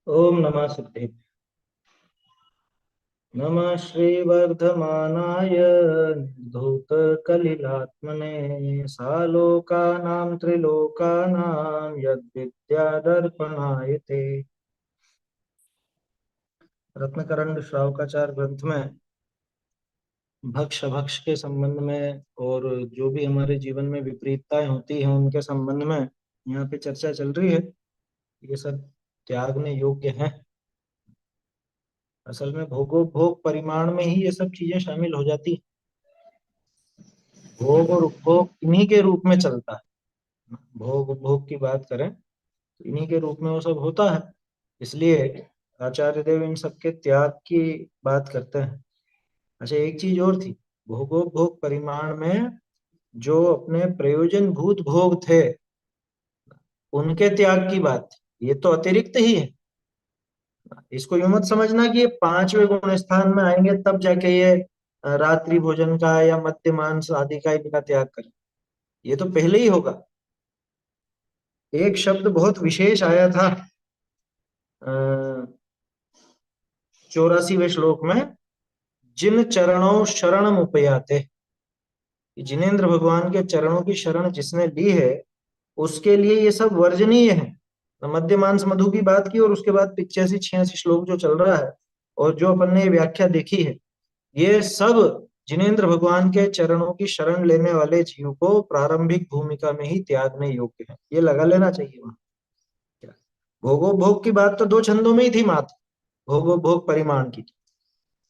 ओम नमः सिद्धे। नमः श्रीवर्धमानाय निर्धूतकलिलात्मने सालोकानां त्रिलोकानां यद्विद्यादर्पणाय ते। रत्नकरंड श्रावकाचार ग्रंथ में भक्ष भक्ष के संबंध में और जो भी हमारे जीवन में विपरीतताएं होती हैं उनके संबंध में यहाँ पे चर्चा चल रही है। ये सब त्यागने योग्य हैं। असल में भोगोपभोग परिमाण में ही ये सब चीजें शामिल हो जाती हैं। भोग और उपभोग इन्हीं के रूप में चलता है। भोग उपभोग की बात करें तो इन्हीं के रूप में वो सब होता है। इसलिए आचार्य देव इन सब के त्याग की बात करते हैं। अच्छा, एक चीज और थी। भोगोपभोग परिमाण में जो अपने प्रयोजन भूत भोग थे उनके त्याग की बात थी। ये तो अतिरिक्त ही है। इसको यूं मत समझना कि ये पांचवें गुण स्थान में आएंगे तब जाके ये रात्रि भोजन का या मद्य मांस आदि का इनका त्याग करें। ये तो पहले ही होगा। एक शब्द बहुत विशेष आया था 84वें श्लोक में, जिन चरणों शरणम उपयाते। जिनेन्द्र भगवान के चरणों की शरण जिसने ली है उसके लिए ये सब वर्जनीय है। मद्य मांस मधु की बात की और उसके बाद 85 86 श्लोक जो चल रहा है और जो अपन ने ये व्याख्या देखी है, ये सब जिनेन्द्र भगवान के चरणों की शरण लेने वाले जीव को प्रारंभिक भूमिका में ही त्यागने योग्य है। ये लगा लेना चाहिए वहां। क्या भोगोपभोग की बात तो दो छंदों में ही थी मात्र, भोगोपभोग परिमाण की।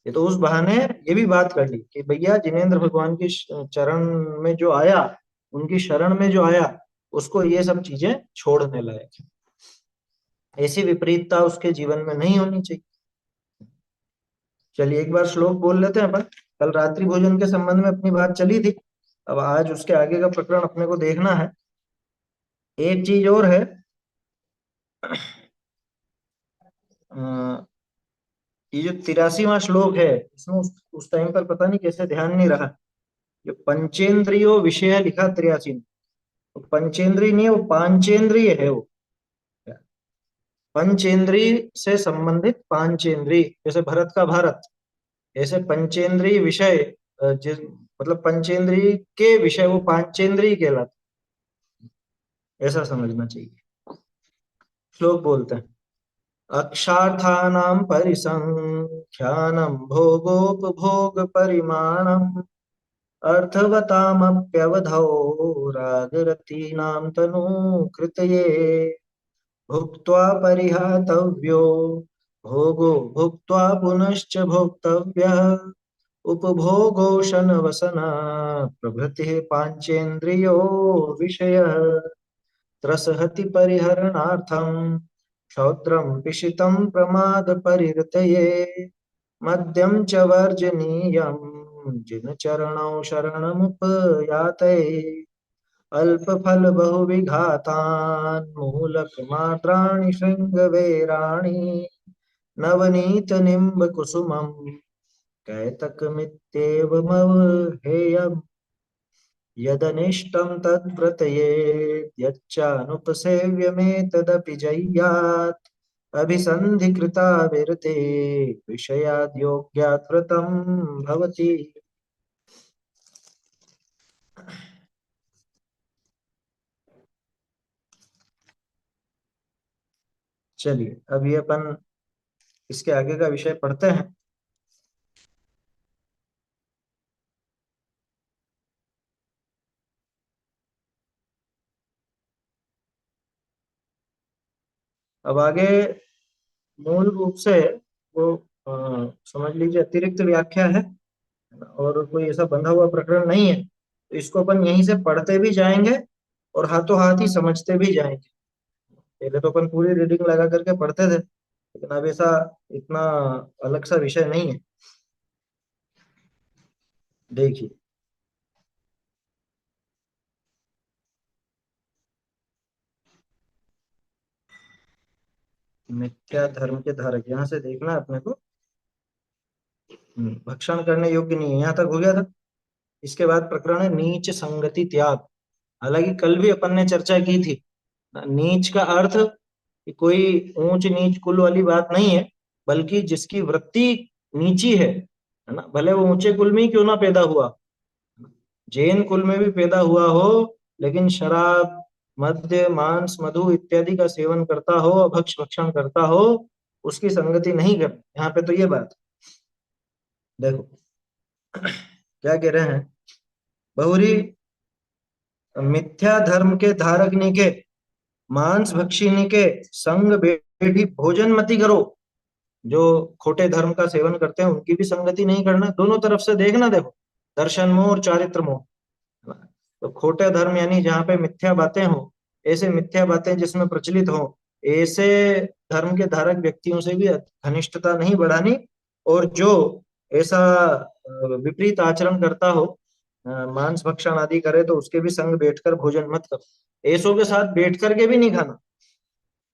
ये तो उस बहाने ये भी बात कर ली कि भैया जिनेन्द्र भगवान की चरण में जो आया, उनकी शरण में जो आया, उसको ये सब चीजें छोड़ने लायक है। ऐसी विपरीतता उसके जीवन में नहीं होनी चाहिए। चलिए एक बार श्लोक बोल लेते हैं अपन। कल रात्रि भोजन के संबंध में अपनी बात चली थी। अब आज उसके आगे का प्रकरण अपने को देखना है। एक चीज और है। अ, ये जो 83वां श्लोक है इसमें उस टाइम पर पता नहीं कैसे ध्यान नहीं रहा। जो पंचेंद्रियो विषय लिखा 83 में, तो पंचेंद्रिय नहीं है, वो पांचेंद्रिय है वो। पंचेंद्रिय से संबंधित पांचेंद्रिय, जैसे भरत का भारत, ऐसे पंचेंद्रिय विषय जिस मतलब पंचेंद्रिय के विषय वो पांचेंद्रिय कहलाते, ऐसा समझना चाहिए। श्लोक बोलते हैं, अक्षार्थानां परिसंख्यानं भोगोपभोग परिमाणम् अर्थवतामप्यवधौ राजरथीनां तनू कृतये भुक्त्वा परिहातव्यो भोगो भुक्त्वा पुनश्च भोक्तव्यः उपभोगो शनवसना प्रभृतिः पाञ्चेन्द्रियो विषयः त्रसहति परिहरणार्थं क्षौत्रं पिशितं प्रमादपरिहृतये मद्यं च वर्जनीयं जिन चरणौ शरणमुपयाते अल्पफलबहुविघातान् मूलकमात्राणि शृङ्गवेराणि नवनीतनिम्बकुसुमं कैतकमित्येवमवहेयम् यदनिष्टं तद्व्रतयेत् यच्चानुपसेव्यमेतदपि जय्यात् अभिसन्धिकृता विरते विषयाद्योग्यात् व्रतं भवति। चलिए अब ये अपन इसके आगे का विषय पढ़ते हैं। अब आगे मूल रूप से वो समझ लीजिए अतिरिक्त व्याख्या है और कोई ऐसा बंधा हुआ प्रकरण नहीं है, तो इसको अपन यहीं से पढ़ते भी जाएंगे और हाथों हाथ ही समझते भी जाएंगे। पहले तो अपन पूरी रीडिंग लगा करके पढ़ते थे, लेकिन अब ऐसा इतना अलग सा विषय नहीं है। देखिए, मिथ्या धर्म के धारक यहाँ से देखना है अपने को। भक्षण करने योग्य नहीं है, यहाँ तक हो गया था। इसके बाद प्रकरण है नीच संगति त्याग। हालांकि कल भी अपन ने चर्चा की थी। नीच का अर्थ कि कोई ऊंच नीच कुल वाली बात नहीं है, बल्कि जिसकी वृत्ति नीची है ना, भले वो ऊंचे कुल में ही क्यों ना पैदा हुआ, जैन कुल में भी पैदा हुआ हो, लेकिन शराब, मद्य, मांस, मधु इत्यादि का सेवन करता हो, अभक्ष भक्षण करता हो, उसकी संगति नहीं कर। यहाँ पे तो ये बात देखो क्या कह रहे हैं, बहुरी मिथ्या धर्म के धारक के, मांस भक्षिणी के संग बैठी भोजन मति करो। जो खोटे धर्म का सेवन करते हैं उनकी भी संगति नहीं करना, दोनों तरफ से देखना। देखो, दर्शन मोह और चारित्र मोह। तो खोटे धर्म यानी जहाँ पे मिथ्या बातें हो, ऐसे मिथ्या बातें जिसमें प्रचलित हो, ऐसे धर्म के धारक व्यक्तियों से भी घनिष्ठता नहीं बढ़ानी। और जो ऐसा विपरीत आचरण करता हो, मांस भक्षण आदि करे, तो उसके भी संग बैठकर भोजन मत करो। ऐसों के साथ बैठ करके भी नहीं खाना।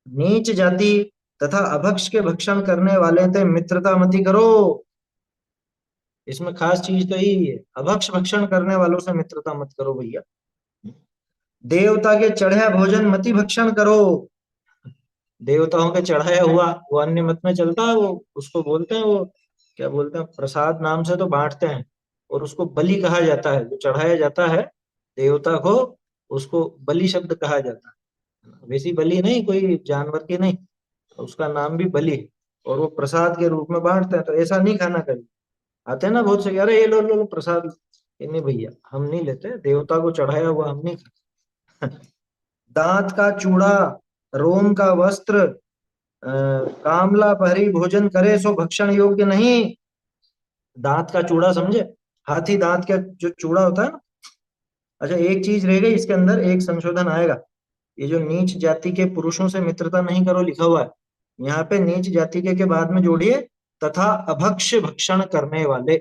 नीच जाति तथा अभक्ष के भक्षण करने वाले थे मित्रता मति करो। इसमें खास चीज तो यही है, अभक्ष भक्षण करने वालों से मित्रता मत करो भैया। देवता के चढ़ाया भोजन मति भक्षण करो। देवताओं के चढ़ाया हुआ वो अन्य मत में चलता है, वो उसको बोलते हैं, वो क्या बोलते हैं, प्रसाद नाम से तो बांटते हैं, और उसको बलि कहा जाता है, जो चढ़ाया जाता है देवता को, उसको बलि शब्द कहा जाता है। वैसी बलि नहीं, कोई जानवर की नहीं, उसका नाम भी बलि है, और वो प्रसाद के रूप में बांटते हैं। तो ऐसा नहीं खाना कभी। आते हैं ना बहुत से, अरे ये लो लो लो प्रसाद, ये नहीं भैया, हम नहीं लेते, देवता को चढ़ाया हुआ हम नहीं खाते। दांत का चूड़ा, रोम का वस्त्र, कामला पहरी भोजन करे सो भक्षण योग्य नहीं। दांत का चूड़ा समझे, हाथी दांत का जो चूड़ा होता है ना। अच्छा, एक चीज रह गई इसके अंदर, एक संशोधन आएगा। ये जो नीच जाति के पुरुषों से मित्रता नहीं करो लिखा हुआ है, यहाँ पे नीच जाति के बाद में जोड़िए तथा अभक्ष भक्षण करने वाले।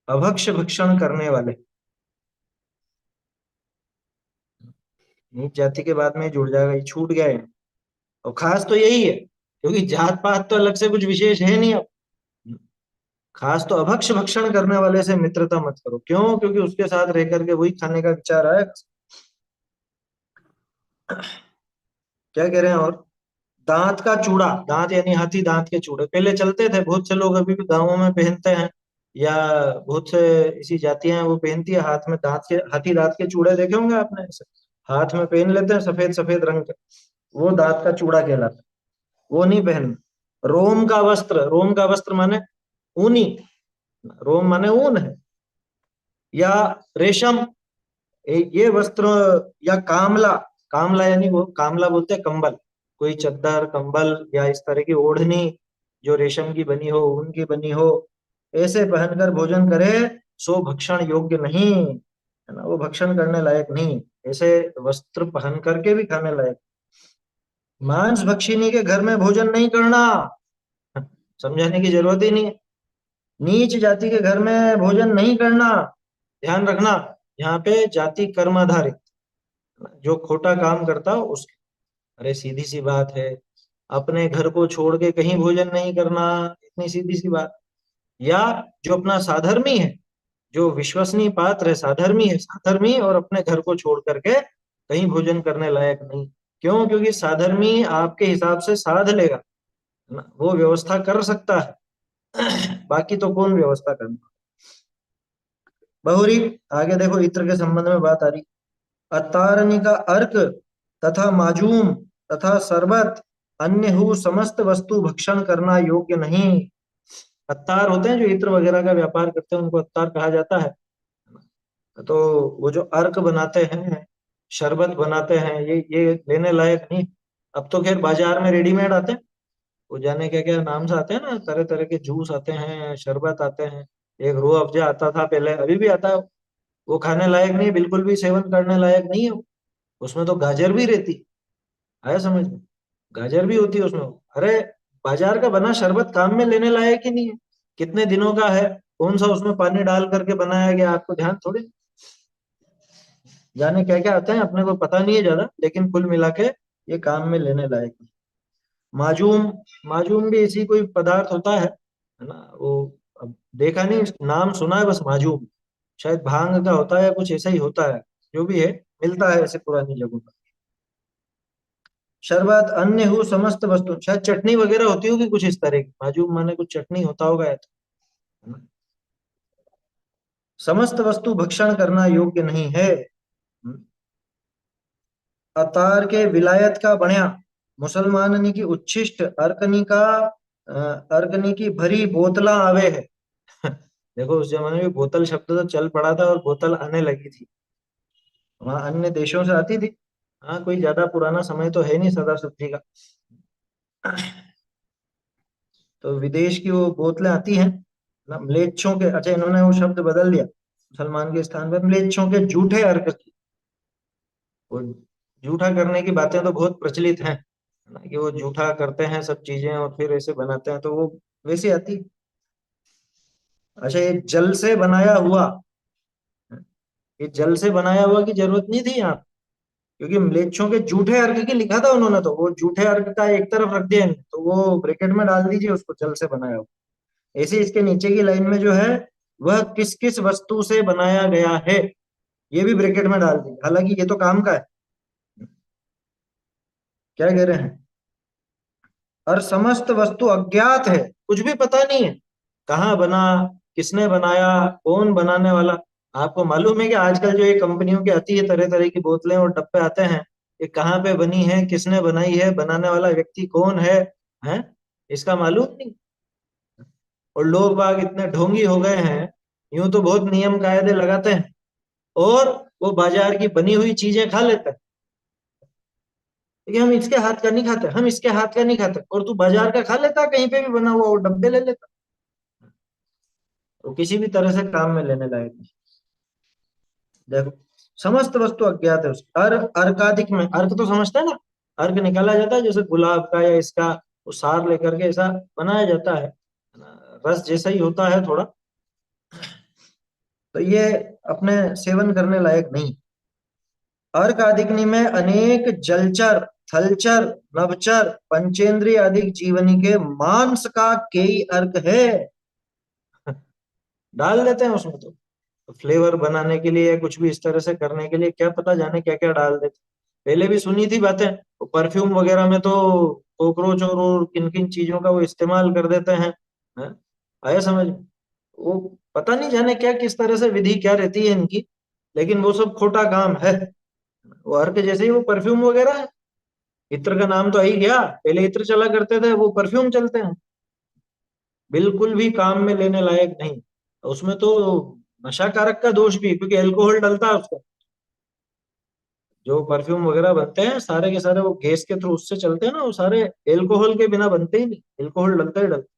अभक्ष भक्षण करने वाले, नीच जाति के बाद में जुड़ जाएगा, ये छूट गया है। और खास तो यही है, क्योंकि जात पात तो अलग से कुछ विशेष है नहीं अब। खास तो अभक्ष भक्षण करने वाले से मित्रता मत करो। क्यों? क्योंकि उसके साथ रह करके वही खाने का विचार आएगा। क्या कह रहे हैं और, दांत का चूड़ा, दांत यानी हाथी दांत के चूड़े पहले चलते थे, बहुत से लोग अभी भी गांवों में पहनते हैं, या बहुत से ऐसी जातियां हैं वो पहनती है, हाथ में दांत के, हाथी दांत के चूड़े देखे होंगे आपने, ऐसे हाथ में पहन लेते हैं, सफेद सफेद रंग के, वो दांत का चूड़ा कहलाता है। वो नहीं पहनना। रोम का वस्त्र, रोम का वस्त्र माने ऊनी, रोम माने ऊन है, या रेशम, ये वस्त्र, या कामला, कामला यानी वो कामला बोलते हैं कंबल, कोई चद्दर कंबल या इस तरह की ओढ़नी जो रेशम की बनी हो, ऊन की बनी हो, ऐसे पहनकर भोजन करे सो भक्षण योग्य नहीं, है ना, वो भक्षण करने लायक नहीं। ऐसे वस्त्र पहन करके भी खाने लायक। मांस भक्षिणी के घर में भोजन नहीं करना, समझाने की जरूरत ही नहीं है। नीच जाति के घर में भोजन नहीं करना। ध्यान रखना, यहाँ पे जाति कर्म आधारित, जो खोटा काम करता हो उसके, अरे सीधी सी बात है, अपने घर को छोड़ के कहीं भोजन नहीं करना, इतनी सीधी सी बात। या जो अपना साधर्मी है, जो विश्वसनीय पात्र है, साधर्मी है, साधर्मी और अपने घर को छोड़ करके कहीं भोजन करने लायक नहीं। क्यों? क्योंकि साधर्मी आपके हिसाब से साध लेगा ना, वो व्यवस्था कर सकता है। बाकी तो कौन व्यवस्था करना। बहुरी, आगे देखो इत्र के संबंध में बात आ रही। अतारनी का अर्क तथा माजूम तथा शरबत अन्य हु समस्त वस्तु भक्षण करना योग्य नहीं। अत्तार होते हैं जो इत्र वगैरह का व्यापार करते हैं, उनको अत्तार कहा जाता है। तो वो जो अर्क बनाते हैं, शरबत बनाते हैं, ये लेने लायक नहीं। अब तो खैर बाजार में रेडीमेड आते हैं, वो जाने क्या क्या नाम से आते हैं ना, तरह तरह के जूस आते हैं, शरबत आते हैं। एक रूह अफ़ज़ा आता था पहले, अभी भी आता है। वो खाने लायक नहीं, बिल्कुल भी सेवन करने लायक नहीं है वो। उसमें तो गाजर भी रहती है समझ में, गाजर भी होती है उसमें। अरे, बाजार का बना शरबत काम में लेने लायक ही नहीं है। कितने दिनों का है, कौन सा उसमें पानी डाल करके बनाया गया, आपको ध्यान थोड़ी। जाने क्या क्या आता है, अपने को पता नहीं है ज्यादा, लेकिन कुल मिला के ये काम में लेने लायक नहीं। माजूम, माजूम भी इसी कोई पदार्थ होता है ना वो। अब देखा नहीं, नाम सुना है बस माजूम, शायद भांग का होता है या कुछ ऐसा ही होता है, जो भी है, मिलता है ऐसे पुरानी जगहों पर। शरबत अन्य हु समस्त वस्तु, शायद चटनी वगैरह होती होगी कुछ इस तरह की, माजूब माने कुछ चटनी होता होगा या तो। समस्त वस्तु भक्षण करना योग्य नहीं है। अतार के विलायत का बण्या, मुसलमान की उच्छिष्ट अर्कनी का अर्कनी की भरी बोतला आवे है। देखो उस जमाने में बोतल शब्द तो चल पड़ा था और बोतल आने लगी थी, वहां अन्य देशों से आती थी। हाँ, कोई ज्यादा पुराना समय तो है नहीं सरदार सब्जी का। तो विदेश की वो बोतलें आती हैं ना, म्लेच्छों के, अच्छा इन्होंने वो शब्द बदल दिया, मुसलमान के स्थान पर म्लेच्छों के झूठे अर्क की। वो झूठा करने की बातें तो बहुत प्रचलित हैं, है ना, कि वो झूठा करते हैं सब चीजें और फिर ऐसे बनाते हैं, तो वो वैसे आती। अच्छा, ये जल से बनाया हुआ, ये जल से बनाया हुआ की जरूरत नहीं थी यहाँ, क्योंकि म्लेच्छों के झूठे अर्क की लिखा था उन्होंने, तो वो झूठे अर्क का एक तरफ रख दिया इन्होंने, तो वो ब्रैकेट में डाल दीजिए उसको, जल से बनाया हुआ। ऐसे इसके नीचे की लाइन में जो है, वह किस किस वस्तु से बनाया गया है, ये भी ब्रैकेट में डाल दीजिए, हालांकि ये तो काम का है। क्या कह रहे हैं? और समस्त वस्तु अज्ञात है, कुछ भी पता नहीं है, कहाँ बना, किसने बनाया, कौन बनाने वाला। आपको मालूम है कि आजकल जो ये कंपनियों की आती है तरह तरह की बोतलें और डब्बे आते हैं, ये कहाँ पे बनी है, किसने बनाई है, बनाने वाला व्यक्ति कौन है, इसका मालूम नहीं। और लोग बाग इतने ढोंगी हो गए हैं, यूं तो बहुत नियम कायदे लगाते हैं, और वो बाजार की बनी हुई चीजें खा लेते हैं, लेकिन हम इसके हाथ का नहीं खाते, हम इसके हाथ का नहीं खाते, और तू बाजार का खा लेता कहीं पे भी बना हुआ वो डब्बे ले लेता, वो किसी भी तरह से काम में लेने लायक नहीं। देखो, समस्त वस्तु अज्ञात है उसकी। अर्कादिक में, अर्क तो समझता है ना, अर्क निकाला जाता है जैसे गुलाब का या इसका, वो सार लेकर के ऐसा बनाया जाता है, रस जैसा ही होता है थोड़ा, तो ये अपने सेवन करने लायक नहीं। अर्क आदिकनी में अनेक जलचर, थलचर, नभचर, पंचेंद्रिय आदि जीवनी के मांस का कई अर्क है। डाल देते हैं उसमें, तो फ्लेवर बनाने के लिए या कुछ भी इस तरह से करने के लिए क्या पता जाने क्या क्या डाल देते। पहले भी सुनी थी बातें, वो परफ्यूम वगैरह में तो कॉकरोच और किन किन चीजों का वो इस्तेमाल कर देते हैं? आया समझ में? वो पता नहीं जाने क्या किस तरह से विधि क्या रहती है इनकी, लेकिन वो सब खोटा काम है। वो अर्क जैसे ही वो परफ्यूम वगैरह है, इत्र का नाम तो आ ही गया, पहले इत्र चला करते थे, वो परफ्यूम चलते हैं, बिल्कुल भी काम में लेने लायक नहीं। उसमें तो नशा कारक का दोष भी, क्योंकि अल्कोहल डलता है उसका। जो परफ्यूम वगैरह बनते हैं सारे के सारे वो गैस के थ्रू उससे चलते हैं ना, वो सारे एल्कोहल के बिना बनते ही नहीं, एल्कोहल डलता ही डलता,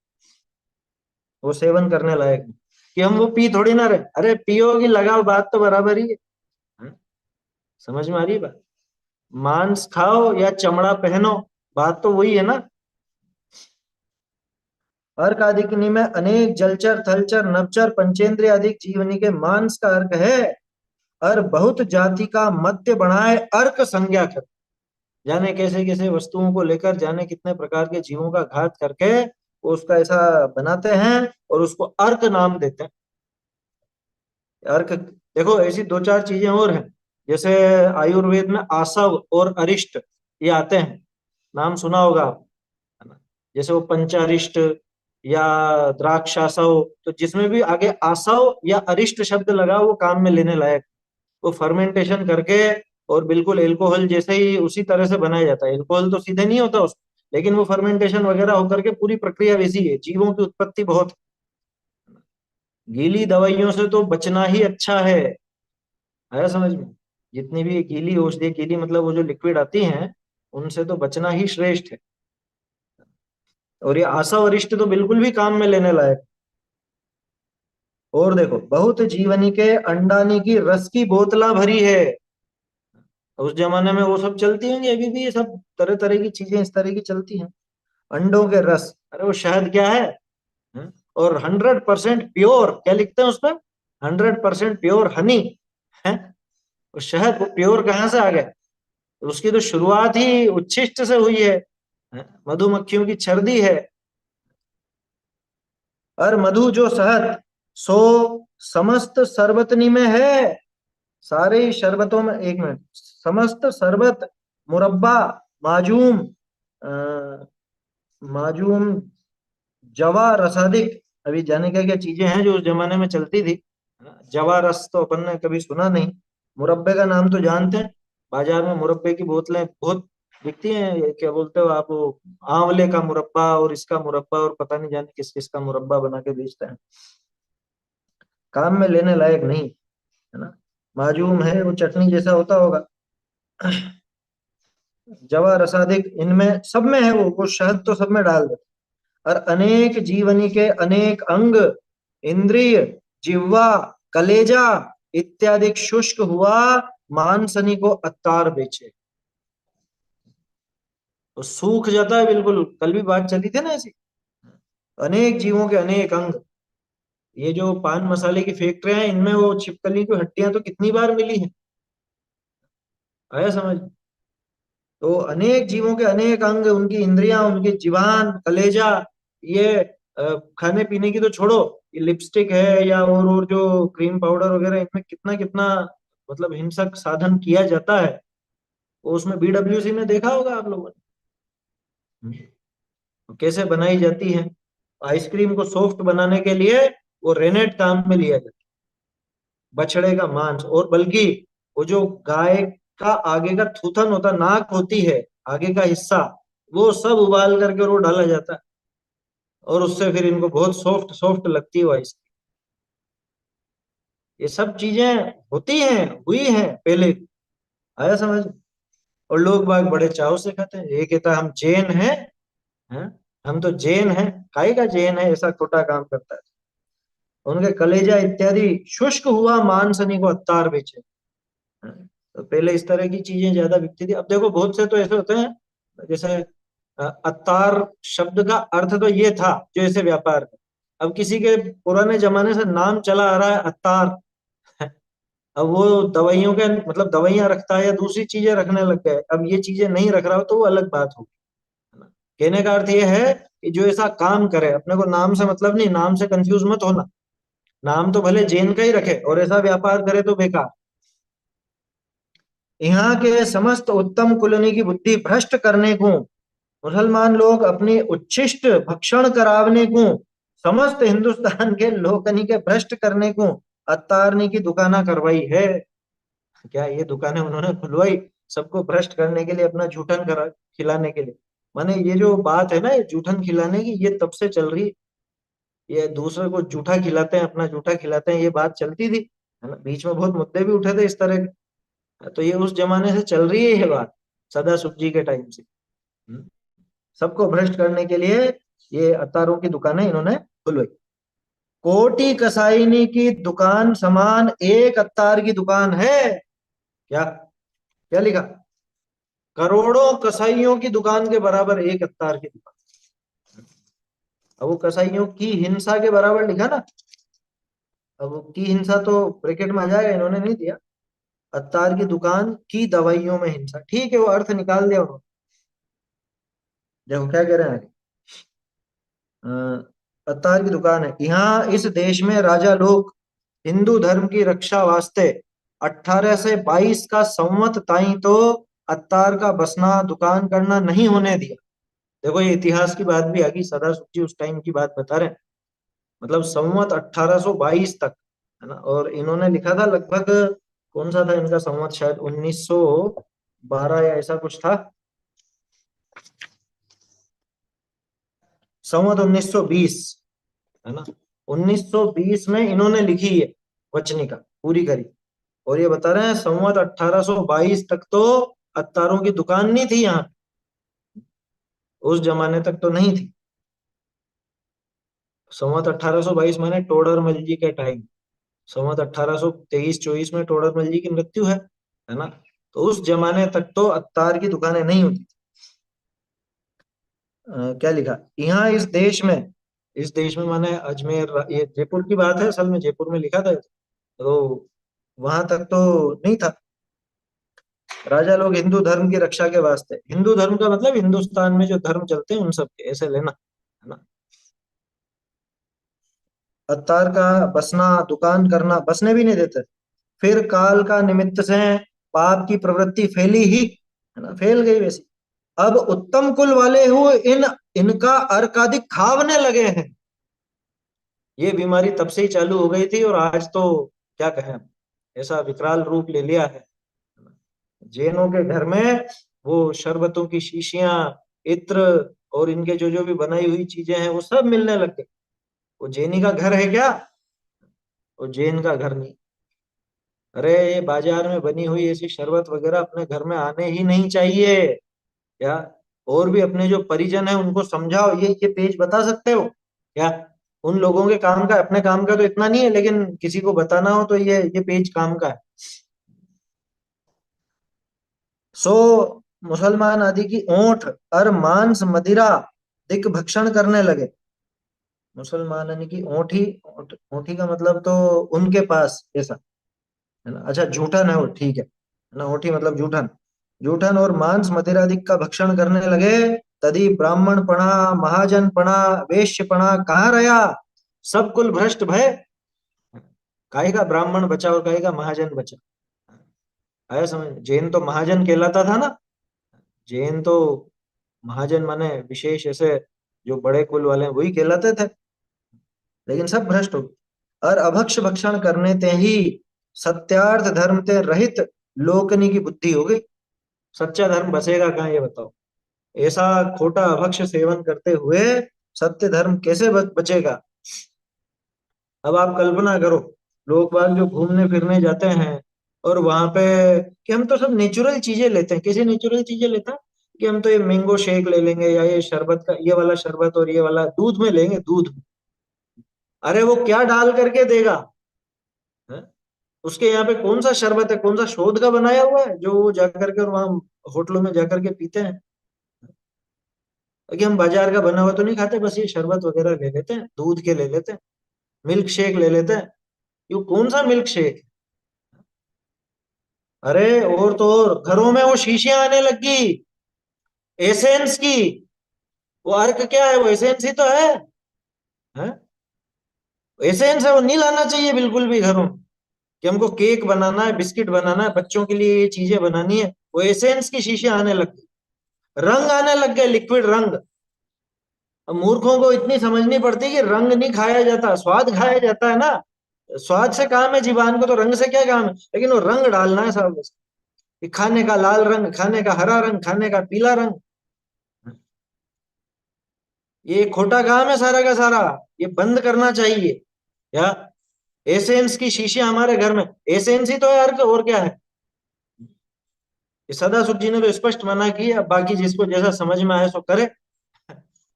वो सेवन करने लायक नहीं। कि हम वो पी थोड़ी ना रहे, अरे पियोगी लगाओ, बात तो बराबर ही है। हाँ? समझ में आ रही है बात? मांस खाओ या चमड़ा पहनो, बात तो वही है ना। अर्क आदिकनी में अनेक जलचर, थलचर, नभचर, पंचेंद्रिय आदि जीवनी के मांस का अर्क है, और बहुत जाति का मध्य बनाए अर्क संज्ञा कर, जाने कैसे कैसे वस्तुओं को लेकर जाने कितने प्रकार के जीवों का घात करके वो उसका ऐसा बनाते हैं और उसको अर्क नाम देते हैं। अर्क, देखो ऐसी दो चार चीजें और हैं, जैसे आयुर्वेद में आसव और अरिष्ट ये आते हैं, नाम सुना होगा आप, है ना? जैसे वो पंचारिष्ट या द्राक्षासव, तो जिसमें भी आगे आसव या अरिष्ट शब्द लगा वो काम में लेने लायक। वो फर्मेंटेशन करके और बिल्कुल एल्कोहल जैसे ही उसी तरह से बनाया जाता है, एल्कोहल तो सीधे नहीं होता उसको, लेकिन वो फर्मेंटेशन वगैरह होकर के पूरी प्रक्रिया वैसी है, जीवों की उत्पत्ति बहुत। गीली दवाइयों से तो बचना ही अच्छा है। आया समझ में? जितनी भी गीली औषधि, गीली मतलब वो जो लिक्विड आती हैं, उनसे तो बचना ही श्रेष्ठ है। और ये आशा वरिष्ठ तो बिल्कुल भी काम में लेने लायक। और देखो, बहुत जीवनी के अंडानी की रस की बोतला भरी है। उस जमाने में वो सब चलती होंगी, अभी भी ये सब तरह तरह की चीजें इस तरह की चलती हैं। अंडों के रस, अरे वो शहद क्या है? हैं? और 100% प्योर, क्या लिखते हैं उसमें? 100% प्योर हनी है। वो शहद, वो प्योर कहाँ से आ गया? उसकी तो शुरुआत ही उच्छिष्ट से हुई है? मधुमक्खियों की छर्दी है। और मधु जो शहद, सो समस्त सर्वतनी में है, सारे ही शरबतों में, एक मिनट, समस्त शरबत, मुरब्बा, माजूम, अ, माजूम, जवा रसादिक। अभी जाने क्या क्या चीजें हैं जो उस जमाने में चलती थी, है ना। जवा रस तो अपन ने कभी सुना नहीं। मुरब्बे का नाम तो जानते हैं, बाजार में मुरब्बे की बोतलें बहुत बिकती हैं। ये क्या बोलते हो आप, वो आंवले का मुरब्बा और इसका मुरब्बा और पता नहीं जाने किस किस का मुरब्बा बना के बेचते हैं। काम में लेने लायक नहीं, है ना। माजूम है, वो चटनी जैसा होता होगा। जवा रसादिक, इनमें सब में है, वो शहद तो सब में डाल दे। और अनेक जीवनी के अनेक अंग, इंद्रिय, जिह्वा, कलेजा इत्यादि शुष्क हुआ मांसनी को अत्तार बेचे। तो सूख जाता है बिल्कुल, कल भी बात चली थी ना ऐसी। अनेक जीवों के अनेक अंग, ये जो पान मसाले की फैक्ट्रियां हैं, इनमें वो छिपकली की हड्डियां तो कितनी बार मिली है। आया समझ। तो अनेक जीवों के अनेक अंग, उनकी इंद्रियां, उनकी जीवान, कलेजा, ये खाने पीने की तो छोड़ो, ये लिपस्टिक है या और जो क्रीम पाउडर वगैरह, इनमें कितना कितना मतलब हिंसक साधन किया जाता है। वो उसमें बीडब्ल्यूसी में देखा होगा आप लोगों ने, तो कैसे बनाई जाती है। आइसक्रीम को सॉफ्ट बनाने के लिए वो रेनेट काम में लिया जाता है, बछड़े का मांस, और बल्कि वो जो गाय का आगे का थूथन होता, नाक होती है, आगे का हिस्सा, वो सब उबाल करके वो डाला जाता है, और उससे फिर इनको बहुत सॉफ्ट सॉफ्ट लगती है वो आइसक्रीम। ये सब चीजें होती हैं, हुई हैं पहले। आया समझ। और लोग बाग बड़े चाव से खाते हैं। ये कहता है हम जैन हैं, हम तो जैन हैं। काय का जैन है, ऐसा खोटा काम करता है। उनके कलेजा इत्यादि शुष्क हुआ मांसनी को अत्तार बेचे। तो पहले इस तरह की चीजें ज्यादा बिकती थी। अब देखो बहुत से तो ऐसे होते हैं, जैसे अत्तार शब्द का अर्थ तो ये था जो ऐसे व्यापार है। अब किसी के पुराने जमाने से नाम चला आ रहा है अत्तार, अब वो दवाइयों के मतलब दवाइयां रखता है या दूसरी चीजें रखने लग गए, अब ये चीजें नहीं रख रहा हो तो वो अलग बात होगी, है ना। कहने का अर्थ ये है कि जो ऐसा काम करे, अपने को नाम से मतलब नहीं, नाम से कंफ्यूज मत होना। नाम तो भले जैन का ही रखे और ऐसा व्यापार करे तो बेकार। यहाँ के समस्त उत्तम कुलनी की बुद्धि भ्रष्ट करने को मुसलमान लोग अपनी उच्छिष्ट भक्षण करावने को, समस्त हिंदुस्तान के लोकनी के भ्रष्ट करने को अत्तारनी की दुकाना करवाई है। क्या ये दुकानें उन्होंने खुलवाई सबको भ्रष्ट करने के लिए, अपना जूठन करा खिलाने के लिए। माने ये जो बात है ना, ये जूठन खिलाने की, ये तब से चल रही। ये दूसरे को जूठा खिलाते हैं, अपना जूठा खिलाते हैं, ये बात चलती थी, है ना। बीच में बहुत मुद्दे भी उठे थे इस तरह के। तो ये उस जमाने से चल रही है ये बात, सदा सुख जी के टाइम से। हम्म। सबको भ्रष्ट करने के लिए ये अतारों की दुकानें इन्होंने खुलवाई। कोटी कसाईनी की दुकान समान एक अत्तार की दुकान है। क्या, क्या लिखा? करोड़ों कसाईयों की दुकान के बराबर एक अत्तार की दुकान। अब वो कसाईयों की हिंसा के बराबर लिखा ना, अब वो की हिंसा तो ब्रैकेट में आ जाएगा, इन्होंने नहीं दिया। अत्तार की दुकान की दवाइयों में हिंसा, ठीक है, वो अर्थ निकाल दिया उन्होंने। देखो क्या कह रहे हैं। अ, अत्तार की दुकान है, यहाँ इस देश में राजा लोग हिंदू धर्म की रक्षा वास्ते 18 से 22 का संवत ताई तो अत्तार का बसना दुकान करना नहीं होने दिया। देखो ये इतिहास की बात भी आ गई, सदा सुख जी उस टाइम की बात बता रहे हैं। मतलब संवत 1822 तक, है ना। और इन्होंने लिखा था लगभग, कौन सा था इनका संवत, शायद 1912 या ऐसा कुछ था। संवत 1920, है ना। 1920 में इन्होंने लिखी है वचनिका, पूरी करी। और ये बता रहे हैं संवत 1822 तक तो अत्तारों की दुकान नहीं थी यहाँ, उस जमाने तक तो नहीं थी। संवत 1822 माने टोडरमल जी के टाइम। संवत 1823-24 में टोडरमल जी की मृत्यु है ना। तो उस जमाने तक तो अत्तार की दुकानें नहीं होती। क्या लिखा यहाँ इस देश में माने अजमेर, ये जयपुर की बात है, असल में जयपुर में लिखा था। तो वहां तक तो नहीं था। राजा लोग हिंदू धर्म की रक्षा के वास्ते, हिंदू धर्म का मतलब हिंदुस्तान में जो धर्म चलते हैं उन सब के, ऐसे लेना, है ना। अत्तार का बसना दुकान करना, बसने भी नहीं देते। फिर काल का निमित्त से पाप की प्रवृत्ति फैली ही, है ना, फैल गई वैसी। अब उत्तम कुल वाले हो इनका अर्काधिक खावने लगे हैं। ये बीमारी तब से ही चालू हो गई थी और आज तो क्या कहें, ऐसा विकराल रूप ले लिया है। जैनों के घर में वो शरबतों की शीशियां, इत्र और इनके जो जो भी बनाई हुई चीजें हैं वो सब मिलने लग गए। वो जैनी का घर है क्या? वो जैन का घर नहीं। अरे ये बाजार में बनी हुई ऐसी शरबत वगैरह अपने घर में आने ही नहीं चाहिए। क्या? और भी अपने जो परिजन है उनको समझाओ, ये पेज बता सकते हो क्या? उन लोगों के काम का, अपने काम का तो इतना नहीं है, लेकिन किसी को बताना हो तो ये पेज काम का है। सो मुसलमान आदि की ओंठ और मांस मदिरा दिक भक्षण करने लगे। मुसलमान यानी कि ओंठी, ओंठी का मतलब तो उनके पास ऐसा है ना। अच्छा जूठन है वो, ठीक है ना, ओंठी मतलब जूठन। जूठन और मांस मदिरादिक का भक्षण करने लगे। तदी ब्राह्मणपणा, महाजनपणा, वेश्यपणा कहाँ रहा? सब कुल भ्रष्ट भय। काहे का ब्राह्मण बचा और काहे का महाजन बचा? आया समझ? जैन तो महाजन कहलाता था ना। जैन तो महाजन माने विशेष ऐसे जो बड़े कुल वाले हैं वही कहलाते थे। लेकिन सब भ्रष्ट हो गए। और अभक्ष भक्षण करने ते ही सत्यार्थ धर्म ते रहित लोकनी की बुद्धि हो गई। सच्चा धर्म बसेगा कहाँ ये बताओ? ऐसा खोटा अभक्ष सेवन करते हुए सत्य धर्म कैसे बचेगा? अब आप कल्पना करो, लोग बाग जो घूमने फिरने जाते हैं और वहां पे कि हम तो सब नेचुरल चीजें लेते हैं। कैसे नेचुरल चीजें लेते हैं? कि हम तो ये मैंगो शेक ले लेंगे या ये शरबत का ये वाला शरबत और ये वाला दूध में लेंगे, दूध में। अरे वो क्या डाल करके देगा? है? उसके यहाँ पे कौन सा शरबत है, कौन सा शोध का बनाया हुआ है जो वो जाकर के और वहां होटलों में जाकर के पीते हैं? कि हम बाजार का बना हुआ तो नहीं खाते, बस ये शरबत वगैरह ले लेते हैं, दूध के ले लेते हैं, मिल्क शेक ले लेते हैं। ये कौन सा मिल्क शेक? अरे और तो और घरों में वो शीशियां आने लगी एसेंस की। वो अर्क क्या है? वो एसेंस ही तो है? एसेंस है, वो नहीं लाना चाहिए बिल्कुल भी घरों में। कि हमको केक बनाना है, बिस्किट बनाना है, बच्चों के लिए ये चीजें बनानी है, वो एसेंस की शीशियां आने लग गई। रंग आने लग गए, लिक्विड रंग। अब मूर्खों को इतनी समझनी पड़ती है कि रंग नहीं खाया जाता, स्वाद खाया जाता है ना। स्वाद से काम है जीवान को, तो रंग से क्या काम है? लेकिन वो रंग डालना है साहब, कि खाने का लाल रंग, खाने का हरा रंग, खाने का पीला रंग। ये खोटा काम है सारा का सारा। ये बंद करना चाहिए। या एसेंस की शीशियां हमारे घर में, एसेंस ही तो है अर्क, और क्या है? ये सदा सुख जी ने तो स्पष्ट मना किया। अब बाकी जिसको जैसा समझ में आए सो करे।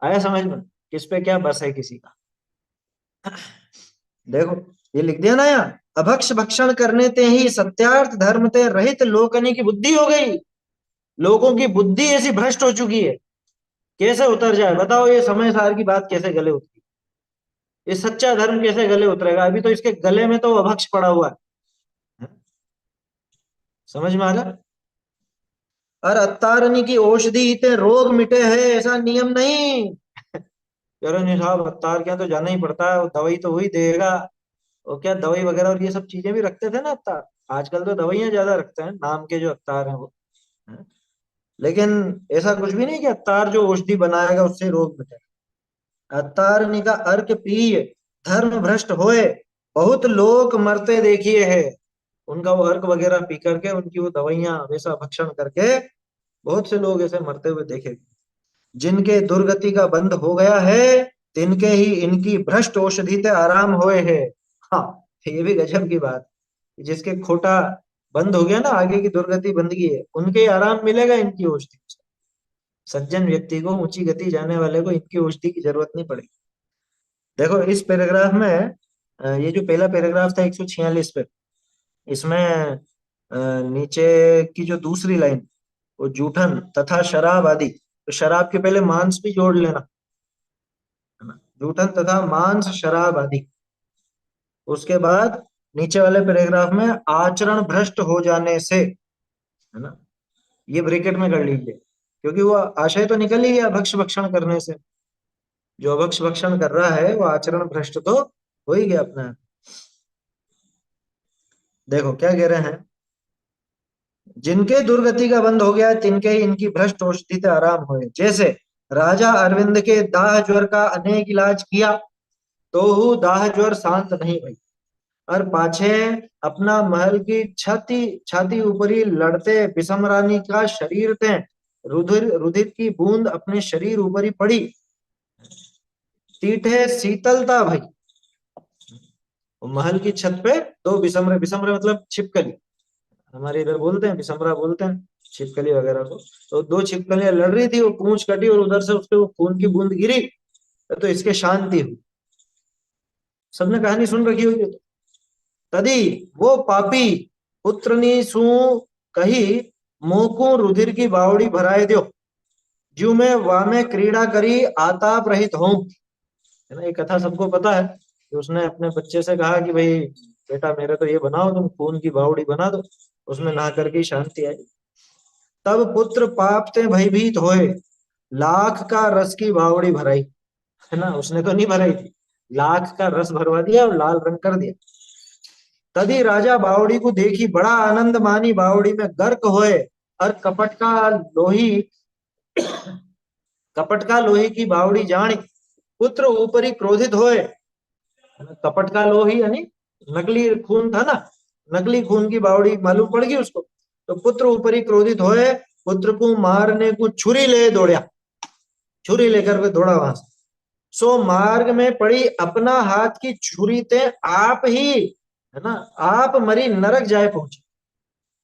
आया समझ में किस पे क्या बस है किसी का? देखो ये लिख दिया ना यहाँ, अभक्ष भक्षण करने ते ही सत्यार्थ धर्म ते रहित लोकनी की बुद्धि हो गई। लोगों की बुद्धि ऐसी भ्रष्ट हो चुकी है। कैसे उतर जाए बताओ? ये समय सार की बात कैसे गले उतरी? ये सच्चा धर्म कैसे गले उतरेगा? अभी तो इसके गले में तो अभक्ष पड़ा हुआ है। समझ में आ रहा? और अत्तारनी की औषधि ते रोग मिटे है, ऐसा नियम नहीं। यार नहीं साहब, अत्तार क्या, तो जाना ही पड़ता है, वो दवाई तो वही देगा। और क्या दवाई वगैरह और ये सब चीजें भी रखते थे ना अत्तार। आजकल तो दवाइयां ज्यादा रखते हैं, नाम के जो अत्तार हैं वो हैं? लेकिन ऐसा कुछ भी नहीं कि अत्तार जो औषधि बनाएगा उससे रोग मिटेगा। अत्तारनी का अर्क पीय धर्म भ्रष्ट होए, बहुत लोग मरते देखिए है। उनका वो अर्क वगैरह पी करके, उनकी वो दवाइयां वैसा भक्षण करके बहुत से लोग ऐसे मरते हुए देखे। जिनके दुर्गति का बंध हो गया है, तिनके ही इनकी भ्रष्ट औषधि ते आराम होए है। हाँ, ये भी गजब की बात। जिसके खोटा बंद हो गया ना, आगे की दुर्गति बंद गई है, उनके ही आराम मिलेगा इनकी औषधि से। सज्जन व्यक्ति को, ऊंची गति जाने वाले को इनकी औषधि की जरूरत नहीं पड़ेगी। देखो इस पैराग्राफ में ये जो पहला पैराग्राफ था 146 पे, इसमें नीचे की जो दूसरी लाइन, वो जूठन तथा शराब आदि, तो शराब के पहले मांस भी जोड़ लेना, है ना। जूठन तथा मांस शराब आदि। उसके बाद नीचे वाले पैराग्राफ में आचरण भ्रष्ट हो जाने से, है ना, ये ब्रैकेट में कर लीजिए, क्योंकि वो आशय तो निकल ही गया भक्ष भक्षण करने से। जो अभक्ष भक्षण कर रहा है वो आचरण भ्रष्ट तो हो ही गया अपना। देखो क्या कह रहे हैं, जिनके दुर्गति का बंद हो गया तिनके ही इनकी भ्रष्ट औषधि ते आराम होए। जैसे राजा अरविंद के दाह ज्वर का अनेक इलाज किया, तो हु दाह ज्वर शांत नहीं हुई। और पाछे अपना महल की छाती छाती ऊपरी लड़ते बिसम रानी का शरीर ते रुधिर रुधिर की बूंद अपने शरीर ऊपरी पड़ी, तीठे शीतलता भई। महल की छत पे दो बिसमरे, बिसमरे मतलब छिपकली, हमारे इधर बोलते हैं बिसमरा बोलते हैं छिपकली वगैरह को। तो दो छिपकलियां लड़ रही थी, वो पूंछ कटी और उधर से उसके वो खून की बूंद गिरी, तो इसके शांति हुई। सबने कहानी सुन रखी होगी। तदी वो पापी पुत्रनी सु कही, मोकू रुधिर की बावड़ी भराए दो, जू में वामे क्रीड़ा करी आताप रहित हूं। है ना, ये कथा सबको पता है कि उसने अपने बच्चे से कहा कि भाई बेटा मेरे तो ये बनाओ, तुम खून की बावड़ी बना दो, उसमें नहा करके शांति आई। तब पुत्र पाप ते भयभीत होए, लाख का रस की बावड़ी भराई। है ना, उसने तो नहीं भराई थी, लाख का रस भरवा दिया और लाल रंग कर दिया। तभी राजा बावड़ी को देखी बड़ा आनंद मानी, बावड़ी में गर्क होए, और कपट का लोही की बावड़ी जानी, पुत्र ऊपरी क्रोधित होए। कपट का लोही यानी नकली खून था ना, नकली खून की बावड़ी मालूम पड़ गई उसको। तो पुत्र ऊपरी क्रोधित होए, पुत्र को मारने को छुरी ले दौड़या, छुरी लेकर के दौड़ा वहां से। सो मार्ग में पड़ी अपना हाथ की छुरी ते आप ही, है ना, आप मरी नरक जाए पहुंचे,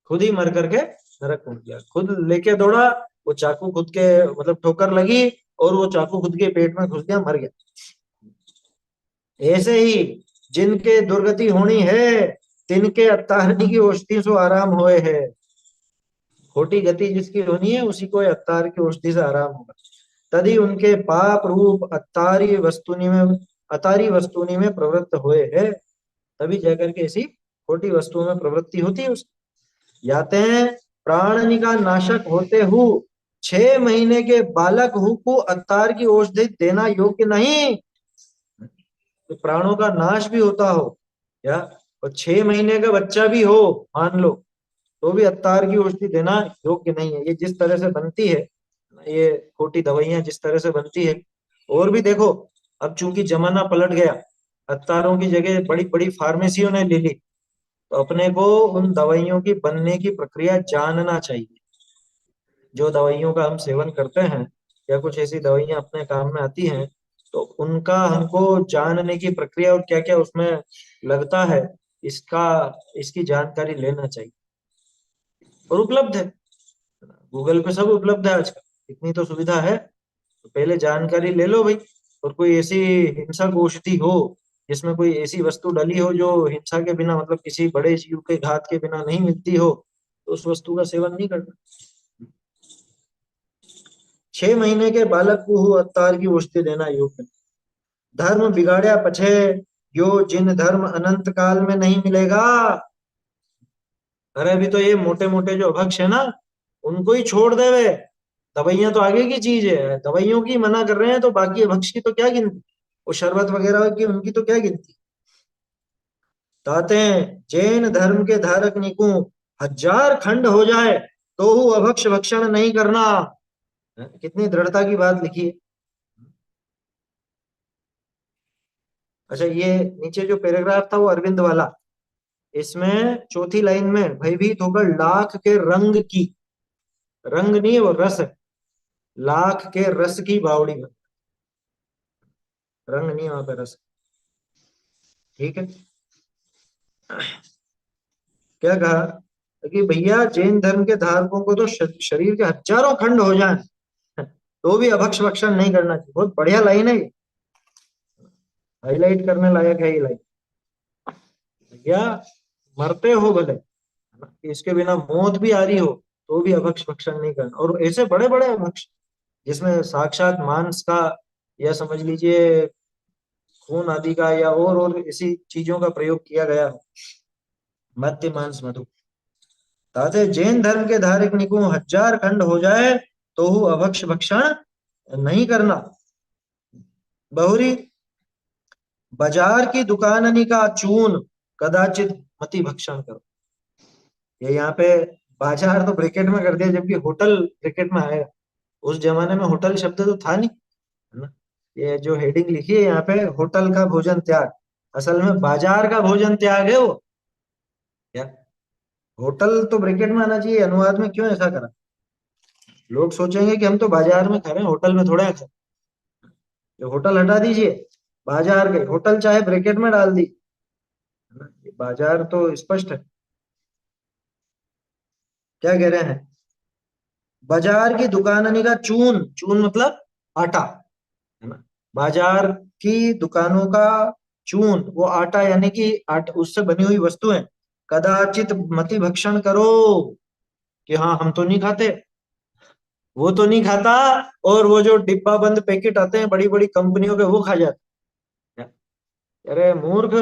खुद ही मर करके नरक पहुंच गया, खुद लेके दौड़ा, वो चाकू खुद के मतलब ठोकर लगी और वो चाकू खुद के पेट में घुस गया, मर गया। ऐसे ही जिनके दुर्गति होनी है, तिनके अत्तारनी की औषधि सो आराम होए है। खोटी गति जिसकी होनी है उसी को अत्तार की औषधि से आराम होगा। तभी उनके पाप रूप अतारी वस्तुनि में प्रवृत्त हुए है, तभी जाकर के ऐसी खोटी वस्तुओं में प्रवृत्ति होती है उसकी। याते हैं प्राणनी का नाशक होते हु 6 महीने के बालक हु को अत्तार की औषधि देना योग्य नहीं। तो प्राणों का नाश भी होता हो या, और 6 महीने का बच्चा भी हो मान लो, तो भी अत्तार की औषधि देना योग्य नहीं है। ये जिस तरह से बनती है, ये खोटी दवाइयां जिस तरह से बनती है। और भी देखो, अब चूंकि जमाना पलट गया, अत्तारों की जगह बड़ी बड़ी फार्मेसियों ने ले ली, तो अपने को उन दवाइयों की बनने की प्रक्रिया जानना चाहिए। जो दवाइयों का हम सेवन करते हैं या कुछ ऐसी दवाइयां अपने काम में आती हैं, तो उनका हमको जानने की प्रक्रिया और क्या क्या उसमें लगता है, इसका इसकी जानकारी लेना चाहिए। और उपलब्ध है, गूगल पे सब उपलब्ध है आजकल, इतनी तो सुविधा है। तो पहले जानकारी ले लो भाई। और कोई ऐसी हिंसक औषधि हो जिसमें कोई ऐसी वस्तु डली हो जो हिंसा के बिना मतलब किसी बड़े जीव के घात के बिना नहीं मिलती हो, तो उस वस्तु का सेवन नहीं करना। 6 महीने के बालक को हो अवतार की औषधि देना योग्य। धर्म बिगाड़या पछे, यो जिन धर्म अनंत काल में नहीं मिलेगा। अरे अभी तो ये मोटे मोटे जो अभक्ष है ना, उनको ही छोड़ दे वे, दवाइयां तो आगे की चीज है, दवाइयों की मना कर रहे हैं तो बाकी अभक्ष की तो क्या गिनती, वो शरबत वगैरह की उनकी तो क्या गिनती। ताते जैन धर्म के धारक निकू 1000 खंड हो जाए तो हूँ अभक्ष भक्षण नहीं करना। कितनी दृढ़ता की बात लिखी है। अच्छा, ये नीचे जो पैराग्राफ था वो अरविंद वाला, इसमें चौथी लाइन में भयभीत होकर लाख के रंग की, रंग नहीं है वो रस है, लाख के रस की बावड़ी में, रंग नहीं है वहां पे, रस। ठीक है, क्या कहा कि भैया जैन धर्म के धारकों को तो शरीर के 1000 खंड हो जाए तो भी अभक्ष भक्षण नहीं करना चाहिए। बहुत बढ़िया लाइन है ये, हाईलाइट करने लायक है ये लाइन। भैया मरते हो भले, इसके बिना मौत भी आ रही हो, तो भी अभक्ष भक्षण नहीं करना। और ऐसे बड़े बड़े अभक्ष जिसमें साक्षात मांस का, या समझ लीजिए खून आदि का, या और ऐसी चीजों का प्रयोग किया गया है, मध्य मांस मधु। ताते जैन धर्म के धार्मिक निको 1000 खंड हो जाए तो हु अभक्ष भक्षण नहीं करना। बहुरी बाजार की दुकाननी का चून कदाचित मति भक्षण करो। ये यहाँ पे बाजार तो ब्रैकेट में कर दिया, जबकि होटल ब्रैकेट में आएगा। उस जमाने में होटल शब्द तो था नहीं, है ना। ये जो हेडिंग लिखी है यहाँ पे, होटल का भोजन त्याग, असल में बाजार का भोजन त्याग है वो। या होटल तो ब्रैकेट में आना चाहिए, अनुवाद में क्यों ऐसा करा? लोग सोचेंगे कि हम तो बाजार में खा रहे हैं, होटल में थोड़ा खा। जो होटल हटा दीजिए, बाजार गए, होटल चाहे ब्रैकेट में डाल दी, है ना। ये बाजार तो स्पष्ट है। क्या कह रहे हैं? बाजार की दुकाननी का चून, चून मतलब आटा, है ना। बाजार की दुकानों का चून, वो आटा यानी कि उससे बनी हुई वस्तुएं, कदाचित मति भक्षण करो, कि हाँ हम तो नहीं खाते, वो तो नहीं खाता, और वो जो डिब्बा बंद पैकेट आते हैं बड़ी बड़ी कंपनियों के, वो खा जाते हैं। अरे मूर्ख,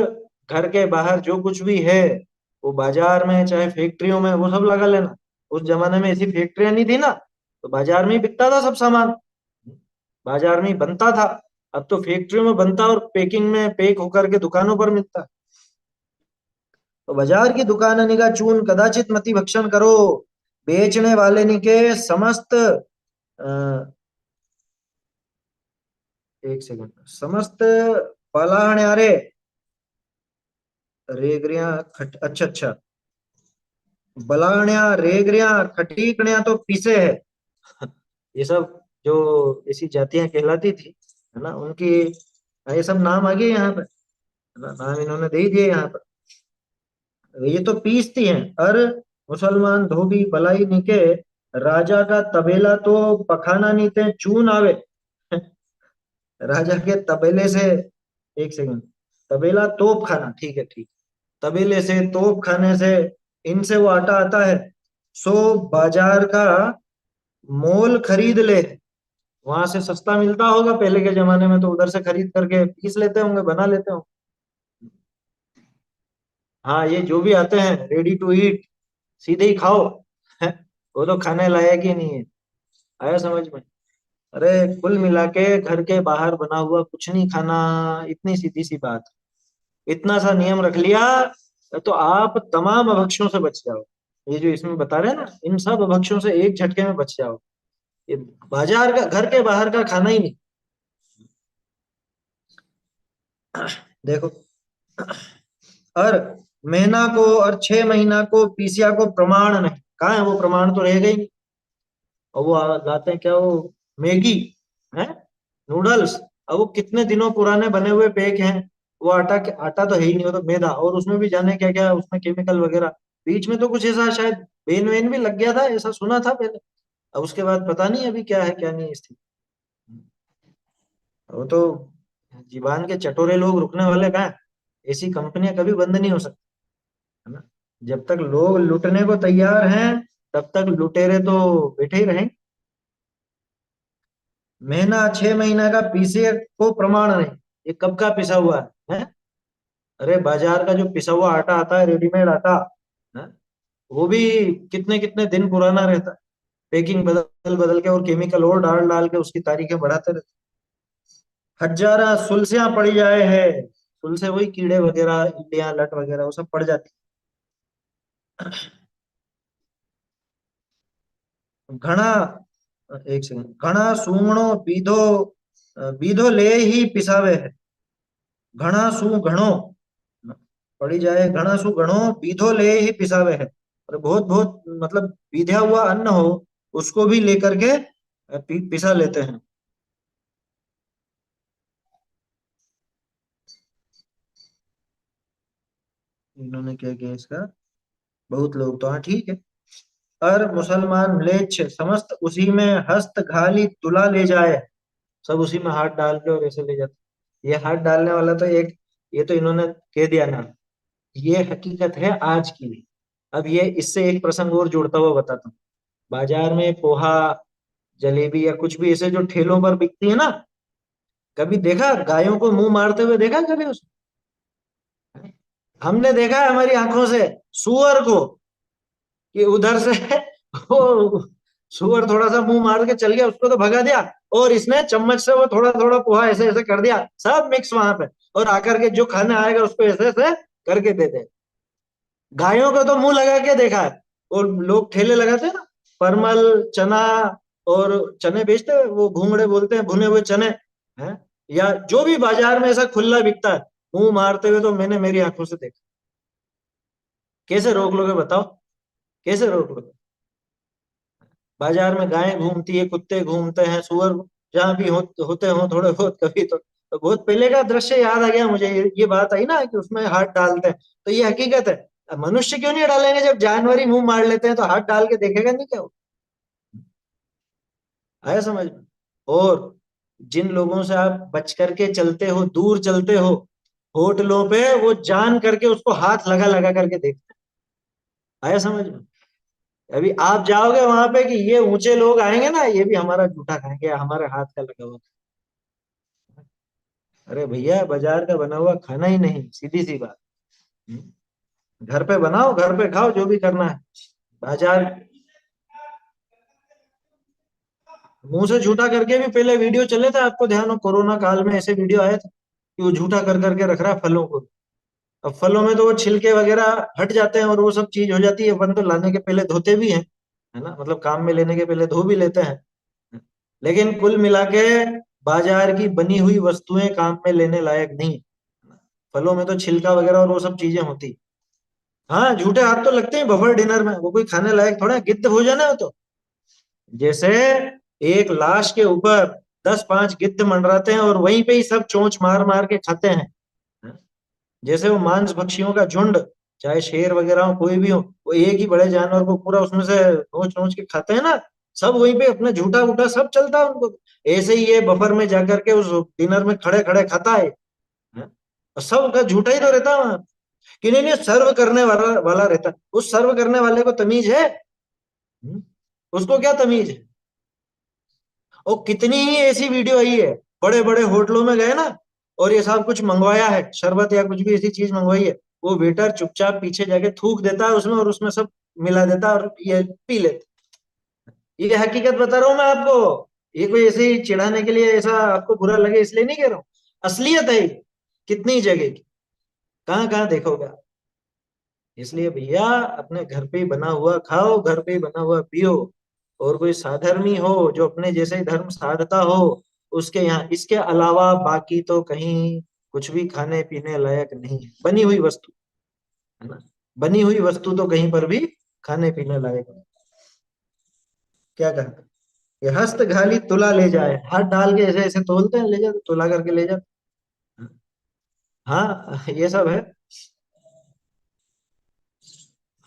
घर के बाहर जो कुछ भी है, वो बाजार में चाहे फैक्ट्रियों में, वो सब लगा लेना। उस जमाने में ऐसी फैक्ट्रियां नहीं थी ना, तो बाजार में ही बिकता था सब सामान, बाजार में ही बनता था। अब तो फैक्ट्रियों में बनता और पैकिंग में पैक होकर के दुकानों पर मिलता। तो बाजार की दुकान निका चून, कदाचित मति भक्षण करो, बेचने वाले निके समस्त एक सेकंड, समस्त पलाहण्यारे, रेगरिया खट, अच्छा अच्छा, बलाण्या रेगरिया खटीकण्या तो पीसे है। ये सब जो ऐसी जातियां कहलाती थी, है ना, उनकी ये सब नाम आ गए यहाँ पे, है ना, नाम इन्होंने दे ही दिए यहाँ पर। ये तो पीसती हैं। और मुसलमान धोबी बलाई निके, राजा का तबेला तो पखाना नीते चून आवे। राजा के तबेले से, एक सेकंड, तबेला तोप खाना, ठीक है ठीक, तबेले से तोप खाने से इनसे वो आटा आता है, सो बाजार का मोल खरीद ले। वहां से सस्ता मिलता होगा पहले के जमाने में, तो उधर से खरीद करके पीस लेते होंगे, बना लेते होंगे। हाँ, ये जो भी आते हैं रेडी टू ईट, सीधे ही खाओ। वो तो खाने लायक ही नहीं है। आया समझ में? अरे कुल मिला के घर के बाहर बना हुआ कुछ नहीं खाना, इतनी सीधी सी बात। इतना सा नियम रख लिया तो आप तमाम अभक्ष्यों से बच जाओ। ये जो इसमें बता रहे हैं ना, इन सब अभक्ष्यों से एक झटके में बच जाओ। ये बाजार का, घर के बाहर का खाना ही नहीं। देखो, और महीना को और 6 महीना को पीसिया को प्रमाण नहीं, कहाँ है वो प्रमाण? तो रहेगा ही नहीं। और वो लाते हैं क्या, वो मैगी है, नूडल्स, अब वो कितने दिनों पुराने बने हुए पैक हैं। वो आटा, आटा तो है ही नहीं, वो तो मैदा, और उसमें भी जाने क्या क्या उसमें केमिकल वगैरह। बीच में तो कुछ ऐसा शायद बेन वेन भी लग गया था, ऐसा सुना था पहले। अब उसके बाद पता नहीं अभी क्या है क्या नहीं स्थिति। वो तो जीवान के चटोरे लोग रुकने वाले कहाँ हैं? ऐसी कंपनियां कभी बंद नहीं हो सकती, है ना। जब तक लोग लूटने को तैयार हैं, तब तक लुटेरे तो बैठे ही रहेंगे। महीना 6 महीना का पीसे को प्रमाण नहीं। ये कब का पिसा हुआ है? अरे बाजार का जो पिसा हुआ आटा आता है, रेडीमेड आटा, है, वो भी कितने कितने दिन पुराना रहता है। पैकिंग बदल बदल के और केमिकल और डाल डाल के उसकी तारीखें बढ़ाते रहते। हजारा सुलसियां पड़ी जाए है, सुलसे वही कीड़े वगैरह, इल्लियां लट वगैरह, वो सब पड़ जाती। घना, एक सेकंड, घना सूंगणो बीधो, बीधो ले ही पिसावे है। घना सू घणो पड़ी जाए, घना सू घणो बीधो ले ही पिसावे है। और बहुत बहुत मतलब बीधा हुआ अन्न हो, उसको भी लेकर के पिसा लेते हैं। इन्होंने क्या किया इसका, बहुत लोग तो, हाँ ठीक है। और मुसलमान म्लेच्छ समस्त उसी में हस्त घाली तुला ले जाए, सब उसी में हाथ डाल के और ऐसे ले जाते। ये हाथ डालने वाला तो एक, ये तो इन्होंने कह दिया ना, ये हकीकत है आज की। अब ये इससे एक प्रसंग और जोड़ता हुआ बताता हूँ। बाजार में पोहा, जलेबी या कुछ भी ऐसे जो ठेलों पर बिकती है ना, कभी देखा गायों को मुंह मारते हुए देखा कभी उसने? हमने देखा है हमारी आंखों से सुअर को, कि उधर से वो सुअर थोड़ा सा मुंह मार के चल गया, उसको तो भगा दिया, और इसने चम्मच से वो थोड़ा थोड़ा पोहा ऐसे ऐसे कर दिया, सब मिक्स वहां पे, और आकर के जो खाने आएगा उसको ऐसे ऐसे करके दे दे। गायों को तो मुंह लगा के देखा है, और लोग ठेले लगाते हैं ना, परमल, चना, और चने बेचते हैं, वो भूंगड़े बोलते हैं, भुने हुए चने हैं, या जो भी बाजार में ऐसा खुला बिकता है, मुंह मारते हुए तो मैंने मेरी आंखों से देखा। कैसे रोक लोगे बताओ? कैसे रोक लोगे? बाजार में गायें घूमती है, कुत्ते घूमते हैं, सुअर जहां भी होते हो थोड़े बहुत कभी तो बहुत पहले का दृश्य याद आ गया मुझे। ये बात आई ना कि उसमें हाथ डालते हैं, तो ये हकीकत है। अब मनुष्य क्यों नहीं डालेंगे? जब जानवर ही मुंह मार लेते हैं तो हाथ डाल के देखेगा नहीं क्या वो? आया समझ में? और जिन लोगों से आप बच करके चलते हो, दूर चलते हो, होटलों पे वो जान करके उसको हाथ लगा लगा करके देखते हैं। आया समझ में? अभी आप जाओगे वहां पे कि ये ऊंचे लोग आएंगे ना, ये भी हमारा जूठा खाएंगे, हमारे हाथ का लगा हुआ। अरे भैया, बाजार का बना हुआ खाना ही नहीं, सीधी सी बात। हम्म? घर पे बनाओ, घर पे खाओ, जो भी करना है। बाजार मुंह से झूठा करके भी पहले वीडियो चले थे, आपको ध्यान हो? कोरोना काल में ऐसे वीडियो आए थे कि वो झूठा कर करके रख रहा है फलों को। अब फलों में तो वो छिलके वगैरह हट जाते हैं और वो सब चीज हो जाती है, अपन तो लाने के पहले धोते भी हैं, है ना, मतलब काम में लेने के पहले धो भी लेते हैं। लेकिन कुल मिला के बाजार की बनी हुई वस्तुएं काम में लेने लायक नहीं। फलों में तो छिलका वगैरह और वो सब चीजें होती। हाँ, झूठे हाथ तो लगते हैं बफर डिनर में, वो कोई खाने लायक थोड़ा है, गिद्ध हो जाना हो तो। जैसे एक लाश के ऊपर 10-5 गिद्ध मंडराते हैं और वहीं पे ही सब चोंच मार मार के खाते हैं। जैसे वो मांस भक्षियों का झुंड, चाहे शेर वगैरह हो, कोई भी हो, वो एक ही बड़े जानवर को पूरा उसमें से नोच नोच के खाते हैं ना, सब वहीं पे अपना झूठा वूठा सब चलता है उनको। ऐसे ही ये बफर में जाकर के उस डिनर में खड़े खड़े खाता है। और सब का झूठा ही तो रहता है वहां। कि नहीं नहीं, सर्व करने वाला वाला रहता है, उस सर्व करने वाले को तमीज है? हम्म? उसको क्या तमीज है? और कितनी ही ऐसी वीडियो आई है, बड़े बड़े होटलों में गए ना, और ये सब कुछ मंगवाया है, शरबत या कुछ भी ऐसी चीज मंगवाई है, वो वेटर चुपचाप पीछे जाके थूक देता है उसमें, और उसमें सब मिला देता है और ये पी लेते। ये हकीकत बता रहा हूं मैं आपको। ये कोई ऐसे ही चिढ़ाने के लिए, ऐसा आपको बुरा लगे इसलिए नहीं कह रहा हूँ। असलियत है ये, कितनी जगह की, कहाँ कहाँ देखोगे आप। इसलिए भैया, अपने घर पे ही बना हुआ खाओ, घर पे ही बना हुआ पियो। और कोई साधर्मी हो जो अपने जैसे ही धर्म साधता हो, उसके यहाँ इसके अलावा बाकी तो कहीं कुछ भी खाने पीने लायक नहीं है। बनी हुई वस्तु, है ना, बनी हुई वस्तु तो कहीं पर भी खाने पीने लायक नहीं। क्या कहते हैं? ये हस्त घाली तुला ले जाए, हाथ डाल के ऐसे ऐसे तोलते हैं, ले जाते, तुला करके ले जाते। हाँ, ये सब है।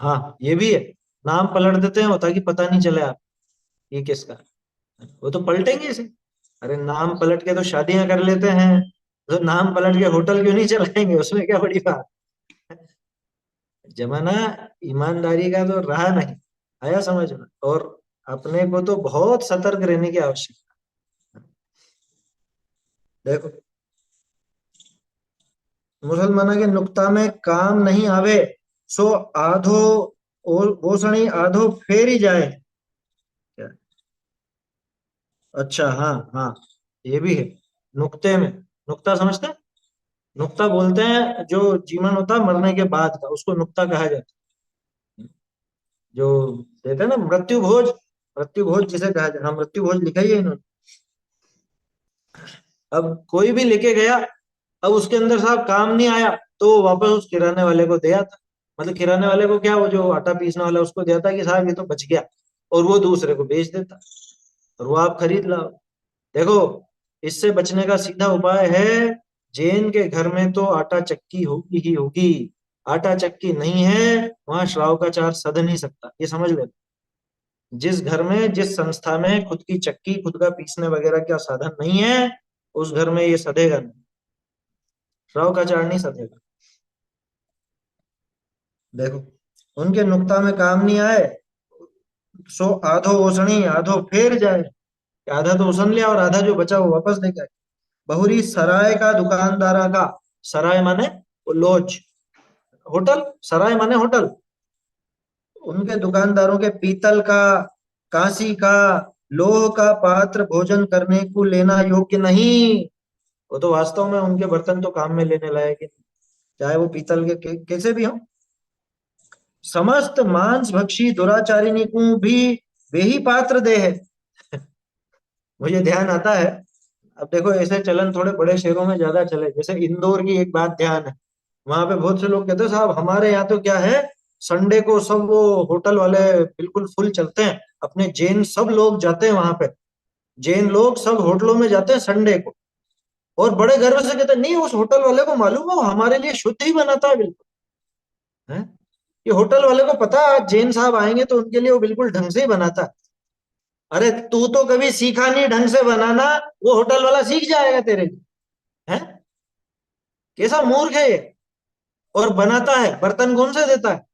हाँ, ये भी है। नाम पलट देते हैं वो, ताकि पता नहीं चले आप ये किसका है। वो तो पलटेंगे इसे। अरे नाम पलट के तो शादियां कर लेते हैं, तो नाम पलट के होटल क्यों नहीं चलाएंगे? उसमें क्या बड़ी बात। जमाना ईमानदारी का तो रहा नहीं। आया समझ में? और अपने को तो बहुत सतर्क रहने की आवश्यकता है। देखो, मुसलमाना के नुक्ता में काम नहीं आवे, सो आधो ओसणी आधो फेरी जाए। क्या? अच्छा, हाँ हाँ, ये भी है। नुक्ते में, नुक्ता समझते हैं? नुक्ता बोलते हैं जो जीवन होता है मरने के बाद का, उसको नुक्ता कहा जाता है। जो देते हैं ना मृत्यु भोज, मृत्यु भोज जिसे कहा जाता है, हाँ, मृत्यु भोज लिखा ही है इन्होंने। अब कोई भी लेके गया, अब उसके अंदर साहब काम नहीं आया, तो वो वापस उस किराने वाले को दे आता। मतलब किराने वाले को क्या, वो जो आटा पीसने वाला है, उसको देता कि साहब ये तो बच गया, और वो दूसरे को बेच देता, और वो आप खरीद लाओ। देखो, इससे बचने का सीधा उपाय है, जैन के घर में तो आटा चक्की होगी ही होगी। आटा चक्की नहीं है, वहां श्राव का चार सध नहीं सकता, ये समझ ले। जिस घर में, जिस संस्था में खुद की चक्की, खुद का पीसने वगैरह का साधन नहीं है, उस घर में ये सधेगा नहीं, श्राव का चार नहीं सधेगा। देखो, उनके नुक्ता में काम नहीं आए, सो आधो ओसणी आधो फेर जाए। आधा तो ओसन लिया और आधा जो बचा वो वापस लेके आए। बहुरी सराय का दुकानदारा का, सराय माने वो लॉज, होटल, सराय माने होटल। उनके दुकानदारों के पीतल का, कांसी का, लोह का पात्र भोजन करने को लेना योग्य नहीं। वो तो वास्तव में उनके बर्तन तो काम में लेने लायक ही नहीं, चाहे वो पीतल के कैसे भी हो। समस्त मांस भक्षी दुराचारिणी को भी वे ही पात्र दे है। मुझे ध्यान आता है, अब देखो ऐसे चलन थोड़े बड़े शहरों में ज्यादा चले, जैसे इंदौर की एक बात ध्यान है। वहां पे बहुत से लोग कहते हैं साहब हमारे यहाँ तो क्या है, संडे को सब वो होटल वाले बिल्कुल फुल चलते हैं, अपने जैन सब लोग जाते हैं वहां पे, जैन लोग सब होटलों में जाते हैं संडे को। और बड़े गर्व से कहते हैं नहीं उस होटल वाले को मालूम है वो हमारे लिए शुद्ध ही बनाता है बिल्कुल, है। ये होटल वाले को पता है आज जैन साहब आएंगे तो उनके लिए वो बिल्कुल ढंग से ही बनाता है। अरे तू तो कभी सीखा नहीं ढंग से बनाना, वो होटल वाला सीख जाएगा तेरे लिए, है। कैसा मूर्ख है ये। और बनाता है, बर्तन कौन से देता है?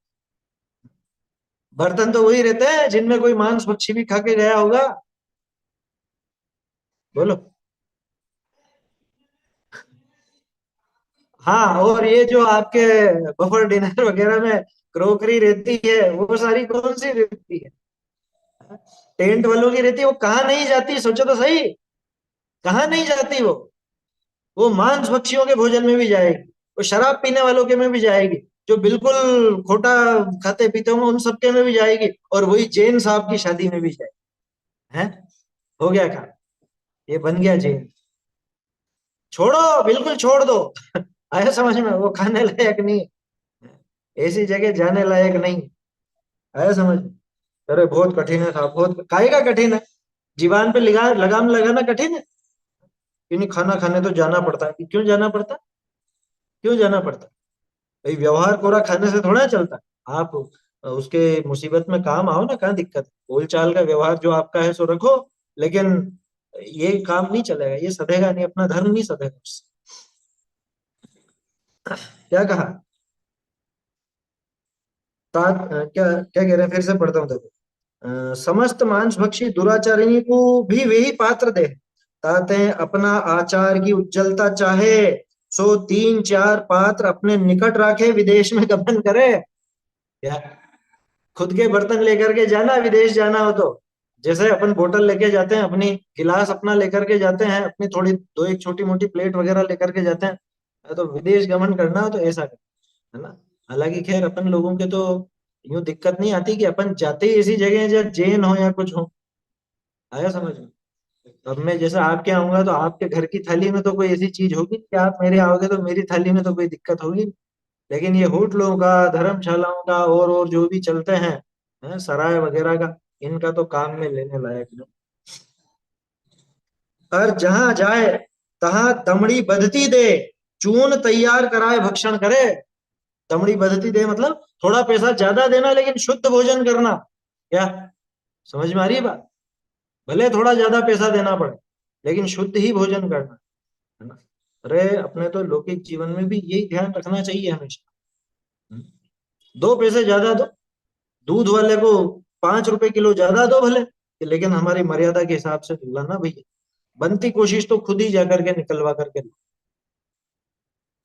बर्तन तो वही रहते हैं जिनमें कोई मांस मच्छी भी खा के गया होगा। बोलो। हाँ, और ये जो आपके बफर डिनर वगैरह में क्रोकरी रहती है वो सारी कौन सी रहती है? टेंट वालों की रहती है, वो कहाँ नहीं जाती सोचो तो सही। कहाँ नहीं जाती वो मांस भक्षियों के भोजन में भी जाएगी, वो शराब पीने वालों के में भी जाएगी, जो बिल्कुल खोटा खाते पीते होंगे उन सबके में भी जाएगी, और वही जैन साहब की शादी में भी जाएगी, है। हो गया काम, ये बन गया जैन। छोड़ो, बिल्कुल छोड़ दो। आया समझ में, वो खाने लायक नहीं है, ऐसी जगह जाने लायक नहीं। आया समझ में। अरे बहुत कठिन है साहब, बहुत काहे का कठिन है। जीवान पे लगाम लगाना कठिन है कि नहीं, खाना खाने तो जाना पड़ता है, क्यों जाना पड़ता है? क्यों जाना पड़ता है? भाई व्यवहार कोरा खाने से थोड़ा चलता है। आप उसके मुसीबत में काम आओ ना, कहाँ दिक्कत है, बोल चाल का व्यवहार जो आपका है सो रखो, लेकिन ये काम नहीं चलेगा, ये सधेगा नहीं, अपना धर्म नहीं सधेगा उससे। क्या कहा? क्या क्या कह रहे हैं, फिर से पढ़ता हूँ देखो। समस्त मांस भक्षी दुराचारिणी को भी वे ही पात्र दे, ताते अपना आचार की उज्जवलता चाहे, सो तीन चार पात्र अपने निकट रखे विदेश में गमन करे। क्या? खुद के बर्तन लेकर के जाना, विदेश जाना हो तो, जैसे अपन बोतल लेके जाते हैं अपनी, गिलास अपना लेकर के जाते हैं अपनी, थोड़ी दो एक छोटी मोटी प्लेट वगैरह लेकर के जाते हैं, तो विदेश गमन करना हो तो ऐसा कर, है ना। हालांकि खैर अपन लोगों के तो यूं दिक्कत नहीं आती कि अपन जाते ही ऐसी जगह हैं जहाँ जैन हो या कुछ हो। आया समझ में। अब मैं जैसे आपके यहाँ आऊंगा तो आपके घर की थाली में तो कोई ऐसी चीज होगी कि आप मेरे आओगे तो मेरी थाली में तो कोई दिक्कत होगी। लेकिन ये होटलों का, धर्मशालाओं का और जो भी चलते हैं सराय वगैरह का, इनका तो काम में लेने लायक नहीं। और जहां जाए तहां दमड़ी बधती दे, चून तैयार कराए भक्षण करे। दमड़ी बधती दे मतलब थोड़ा पैसा ज्यादा देना लेकिन शुद्ध भोजन करना। क्या समझ में आ रही है बात? भले थोड़ा ज्यादा पैसा देना पड़े लेकिन शुद्ध ही भोजन करना, है ना। अरे अपने तो लौकिक जीवन में भी यही ध्यान रखना चाहिए हमेशा। दो पैसे ज्यादा दो, दूध वाले को 5 रुपए किलो ज्यादा दो भले, लेकिन हमारी मर्यादा के हिसाब से लाना भैया। बनती कोशिश तो खुद ही जा करके निकलवा करके लो,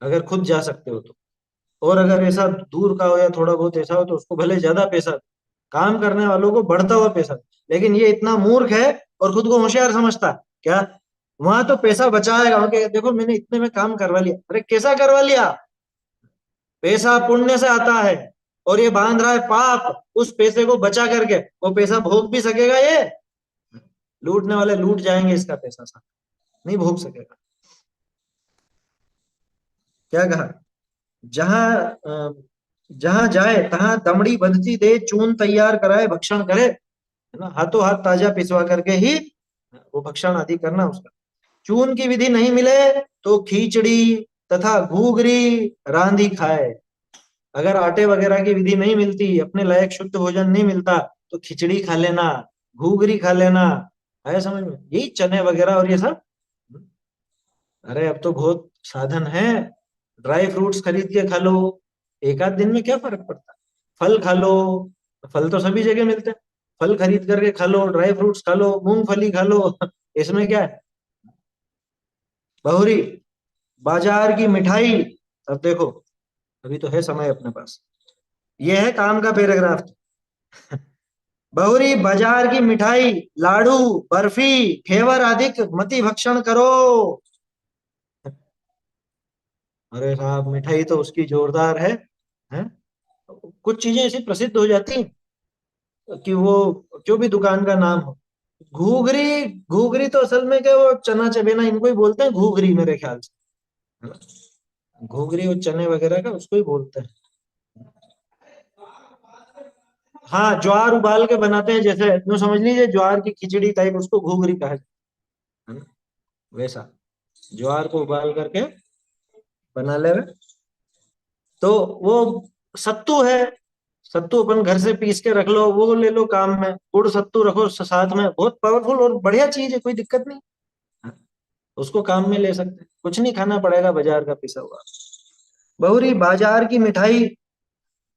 अगर खुद जा सकते हो तो। और अगर ऐसा दूर का हो या थोड़ा बहुत ऐसा हो तो उसको भले ज्यादा पैसा दो। काम करने वालों को बढ़ता हुआ पैसा दो। लेकिन ये इतना मूर्ख है और खुद को होशियार समझता है क्या, वहां तो पैसा बचाएगा, ओके देखो मैंने इतने में काम करवा लिया, अरे कैसा करवा लिया? पैसा पुण्य से आता है, और ये बांध रहा है पाप उस पैसे को बचा करके, वो पैसा भोग भी सकेगा ये? लूटने वाले लूट जाएंगे इसका पैसा सा, नहीं भोग सकेगा। क्या कहा? जहां जहां जाए तहां दमड़ी बंधती दे, चून तैयार कराए भक्षण करे, है ना। हाथों हाथ ताजा पिसवा करके ही वो भक्षण आदि करना उसका। चून की विधि नहीं मिले तो खींचड़ी तथा घूगरी रांधी खाए। अगर आटे वगैरह की विधि नहीं मिलती, अपने लायक शुद्ध भोजन नहीं मिलता, तो खिचड़ी खा लेना, घूगरी खा लेना। आया समझ में, यही चने वगैरह और ये सब। अरे अब तो बहुत साधन है, ड्राई फ्रूट्स खरीद के खा लो, एक आध दिन में क्या फर्क पड़ता है। फल खा लो, फल तो सभी जगह मिलते हैं, फल खरीद करके खा लो, ड्राई फ्रूट्स खा लो, मूंगफली खा लो। इसमें क्या है? बहुरी, बाजार की मिठाई। अब देखो, अभी तो है समय अपने पास, ये है काम का पैराग्राफ। बहुरी बाजार की मिठाई, लाडू, बर्फी, घेवर आदि मति भक्षण करो। अरे साहब मिठाई तो उसकी जोरदार है, हैं? कुछ चीजें ऐसी प्रसिद्ध हो जाती हैं कि वो जो भी दुकान का नाम हो। घूघरी, घूघरी तो असल में क्या, वो चना चबेना इनको ही बोलते हैं घूघरी मेरे ख्याल से। घूघरी और चने वगैरह का उसको ही बोलते हैं। हाँ, ज्वार उबाल के बनाते हैं, जैसे यूं समझ लीजिए ज्वार की खिचड़ी टाइप, उसको घूघरी कहा जाता है ना, वैसा। ज्वार को उबाल करके बना ले। तो वो सत्तू है, सत्तू अपन घर से पीस के रख लो, वो ले लो काम में। गुड़ सत्तू रखो साथ में, बहुत पावरफुल और बढ़िया चीज है, कोई दिक्कत नहीं। उसको काम में ले सकते हैं, कुछ नहीं खाना पड़ेगा बाजार का पिसा हुआ। बहुरी बाजार की मिठाई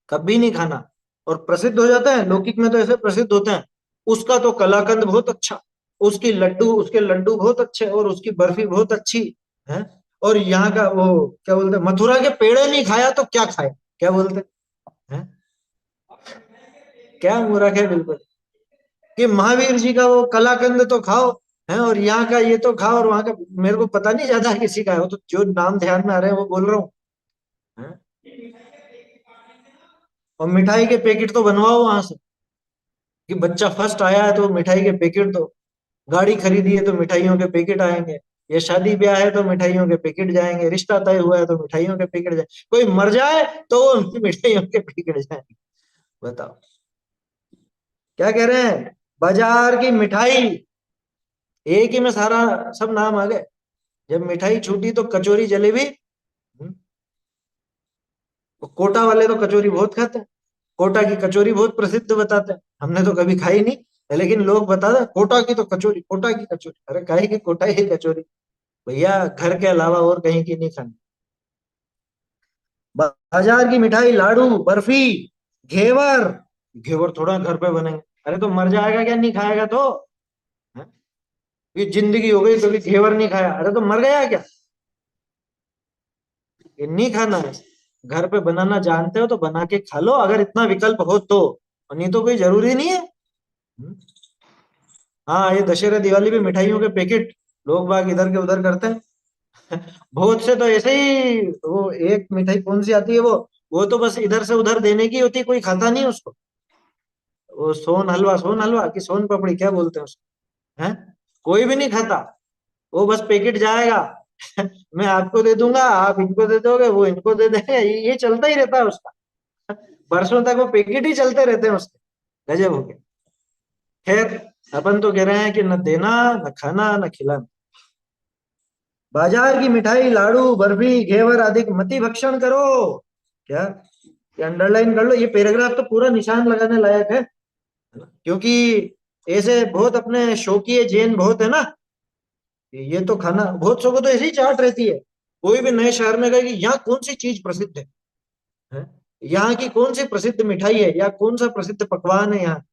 कभी नहीं खाना। और प्रसिद्ध हो जाता है, लौकिक में तो ऐसे प्रसिद्ध होते हैं। उसका तो कलाकंद बहुत अच्छा, उसकी लड्डू, उसके लड्डू बहुत अच्छे, और उसकी बर्फी बहुत अच्छी है। और यहाँ का वो क्या बोलते हैं, मथुरा के पेड़े नहीं खाया तो क्या खाए, क्या बोलते हैं? क्या मूर्ख है बिल्कुल, कि महावीर जी का वो कलाकंद तो खाओ है, और यहाँ का ये तो खाओ, और वहां का मेरे को पता नहीं ज्यादा किसी का है, वो तो जो नाम ध्यान में आ रहे हैं वो बोल रहा हूँ। हैं? और मिठाई के पैकेट तो बनवाओ वहां से, कि बच्चा फर्स्ट आया है तो मिठाई के पैकेट दो, गाड़ी खरीदी है तो मिठाइयों के पैकेट आएंगे, ये शादी ब्याह है तो मिठाइयों के पैकेट जाएंगे, रिश्ता तय हुआ है तो मिठाइयों के पैकेट जाए, कोई मर जाए तो वो मिठाइयों के पैकेट जाएंगे। बताओ क्या कह रहे हैं, बाजार की मिठाई, एक ही में सारा सब नाम आ गए। जब मिठाई छूटी तो कचौरी जलेबी। कोटा वाले तो कचौरी बहुत खाते हैं, कोटा की कचौरी बहुत प्रसिद्ध बताते हैं, हमने तो कभी खाई नहीं, लेकिन लोग बताते हैं कोटा की तो कचौरी, कोटा की कचौरी, अरे काहे की कोटा की कचौरी, भैया घर के अलावा और कहीं की नहीं खानी। बाजार की मिठाई, लाडू, बर्फी, घेवर, घेवर थोड़ा घर पे बनेंगे, अरे तो मर जाएगा क्या नहीं खाएगा तो, है? ये जिंदगी हो गई कभी घेवर नहीं खाया, अरे तो मर गया क्या, ये नहीं खाना है। घर पे बनाना जानते हो तो बना के खा लो, अगर इतना विकल्प हो तो, और नहीं तो कोई जरूरी नहीं है। हम्म। हाँ, ये दशहरा दिवाली पे मिठाइयों के पैकेट लोग बाग इधर के उधर करते हैं। बहुत से तो ऐसे ही, वो एक मिठाई कौन सी आती है वो तो बस इधर से उधर देने की होती है, कोई खाता नहीं उसको। वो सोन हलवा, सोन हलवा की सोन पपड़ी क्या बोलते हैं उसको, है? कोई भी नहीं खाता, वो बस पैकेट जाएगा। मैं आपको दे दूंगा, आप इनको दे दोगे, वो इनको दे देंगे, ये चलता ही रहता है उसका। वर्षों तक वो पैकेट ही चलते रहते हैं उसके, गजब हो गया। खैर, अपन तो कह रहे हैं कि न देना, न खाना, न खिलाना। बाजार की मिठाई, लाडू, बर्फी, घेवर आदि मति भक्षण करो। क्या, ये अंडरलाइन कर लो, ये पैराग्राफ तो पूरा निशान लगाने लायक है, क्योंकि ऐसे बहुत अपने शौकीय जैन बहुत है ना, ये तो खाना बहुत सौ को तो ऐसी ही चाट रहती है। कोई भी नए शहर में गए कि यहाँ कौन सी चीज प्रसिद्ध है? यहाँ की कौन सी प्रसिद्ध मिठाई है, या कौन सा प्रसिद्ध पकवान है यहाँ।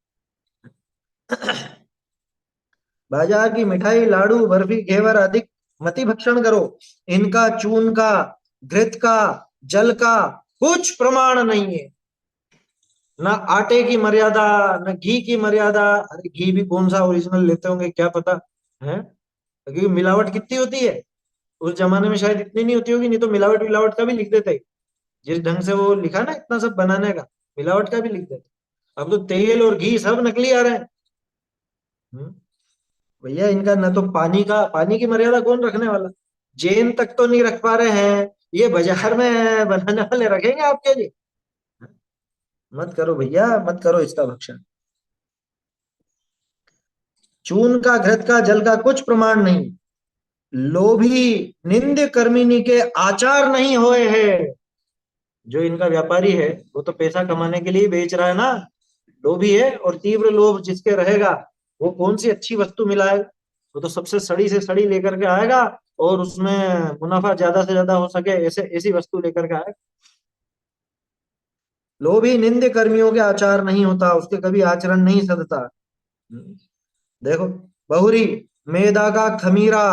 बाजार की मिठाई, लाडू, बर्फी, घेवर आदि मति भक्षण करो, इनका चून का, घृत का, जल का कुछ प्रमाण नहीं है। ना आटे की मर्यादा, न घी की मर्यादा, अरे घी भी कौन सा ओरिजिनल लेते होंगे क्या पता, है? क्योंकि मिलावट कितनी होती है, उस जमाने में शायद इतनी नहीं होती होगी, नहीं तो मिलावट मिलावट का भी लिख देते, जिस ढंग से वो लिखा ना इतना सब बनाने का, मिलावट का भी लिख देते। अब तो तेल और घी सब नकली आ रहे हैं। हम्म। भैया इनका न तो पानी का, पानी की मर्यादा कौन रखने वाला, जैन तक तो नहीं रख पा रहे हैं, ये बाजार में बनाने वाले रखेंगे आपके लिए। मत करो भैया, मत करो इसका भक्षण। चून का, घृत का, जल का कुछ प्रमाण नहीं, लोभी निंद्य कर्मिनी के आचार नहीं होए है। जो इनका व्यापारी है वो तो पैसा कमाने के लिए बेच रहा है ना, लोभी है, और तीव्र लोभ जिसके रहेगा वो कौन सी अच्छी वस्तु मिलाए, वो तो सबसे सड़ी से सड़ी लेकर के आएगा, और उसमें मुनाफा ज्यादा से ज्यादा हो सके ऐसे ऐसी वस्तु लेकर के आएगा। लोभी निंद्य कर्मियों के आचार नहीं होता, उसके कभी आचरण नहीं सदता। देखो, बहुरी मैदा का खमीरा,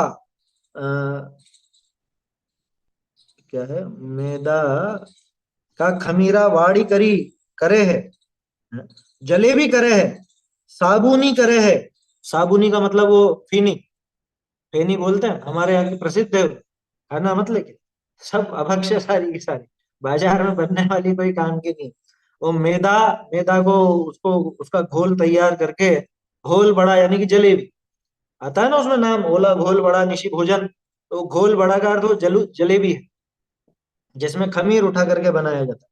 क्या है, मैदा का खमीरा वाड़ी करी करे है, जलेबी करे है, साबुनी करे है। साबुनी का मतलब वो फीनी, फेनी बोलते हैं हमारे यहाँ की प्रसिद्ध है, खाना मत लेके, सब अभक्ष्य सारी की सारी, बाजार में बनने वाली कोई काम की नहीं। वो मैदा, मैदा को, उसको, उसका घोल तैयार करके, घोल बड़ा यानी कि जलेबी, आता है ना उसमें नाम, ओला घोल बड़ा निशि भोजन, तो घोल बड़ा का अर्थ वो जलेबी है, जिसमें खमीर उठा करके बनाया जाता है।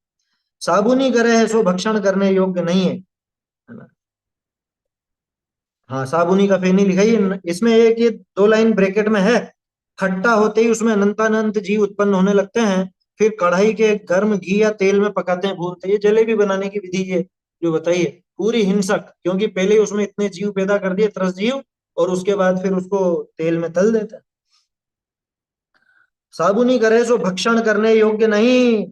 साबुनी करे है सो भक्षण करने योग्य नहीं है ना। हाँ, साबुनी का फेनी लिखा ही है। इसमें एक ये दो लाइन ब्रैकेट में है, खट्टा होते ही उसमें अनंतानंत जीव उत्पन्न होने लगते हैं, फिर कढ़ाई के गर्म घी या तेल में पकाते हैं, भूनते हैं। ये जलेबी बनाने की विधि ये जो बताई है, पूरी हिंसक, क्योंकि पहले ही उसमें इतने जीव पैदा कर दिए, त्रस जीव, और उसके बाद फिर उसको तेल में तल देते हैं। साबुनी करे सो भक्षण करने योग्य नहीं,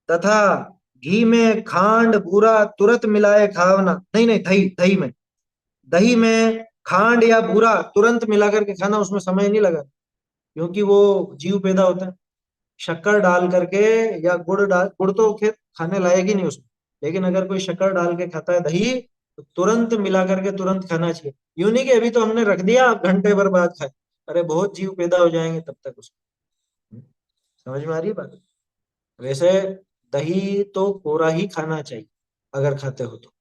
तथा घी में खांड बूरा तुरंत मिलाए खावना, नहीं नहीं, दही, दही में, दही में खांड या बूरा तुरंत मिला करके खाना, उसमें समय नहीं लगा, क्योंकि वो जीव पैदा होता है। शक्कर डाल करके या गुड़ डाल, गुड़ तो खैर खाने लायक ही नहीं उसमें, लेकिन अगर कोई शक्कर डाल के खाता है दही, तो तुरंत मिला करके तुरंत खाना चाहिए। यूं नहीं कि अभी तो हमने रख दिया, आप घंटे भर बाद खाए, अरे बहुत जीव पैदा हो जाएंगे तब तक उसको। समझ में आ रही है बात? वैसे दही तो कोरा ही खाना चाहिए अगर खाते हो तो।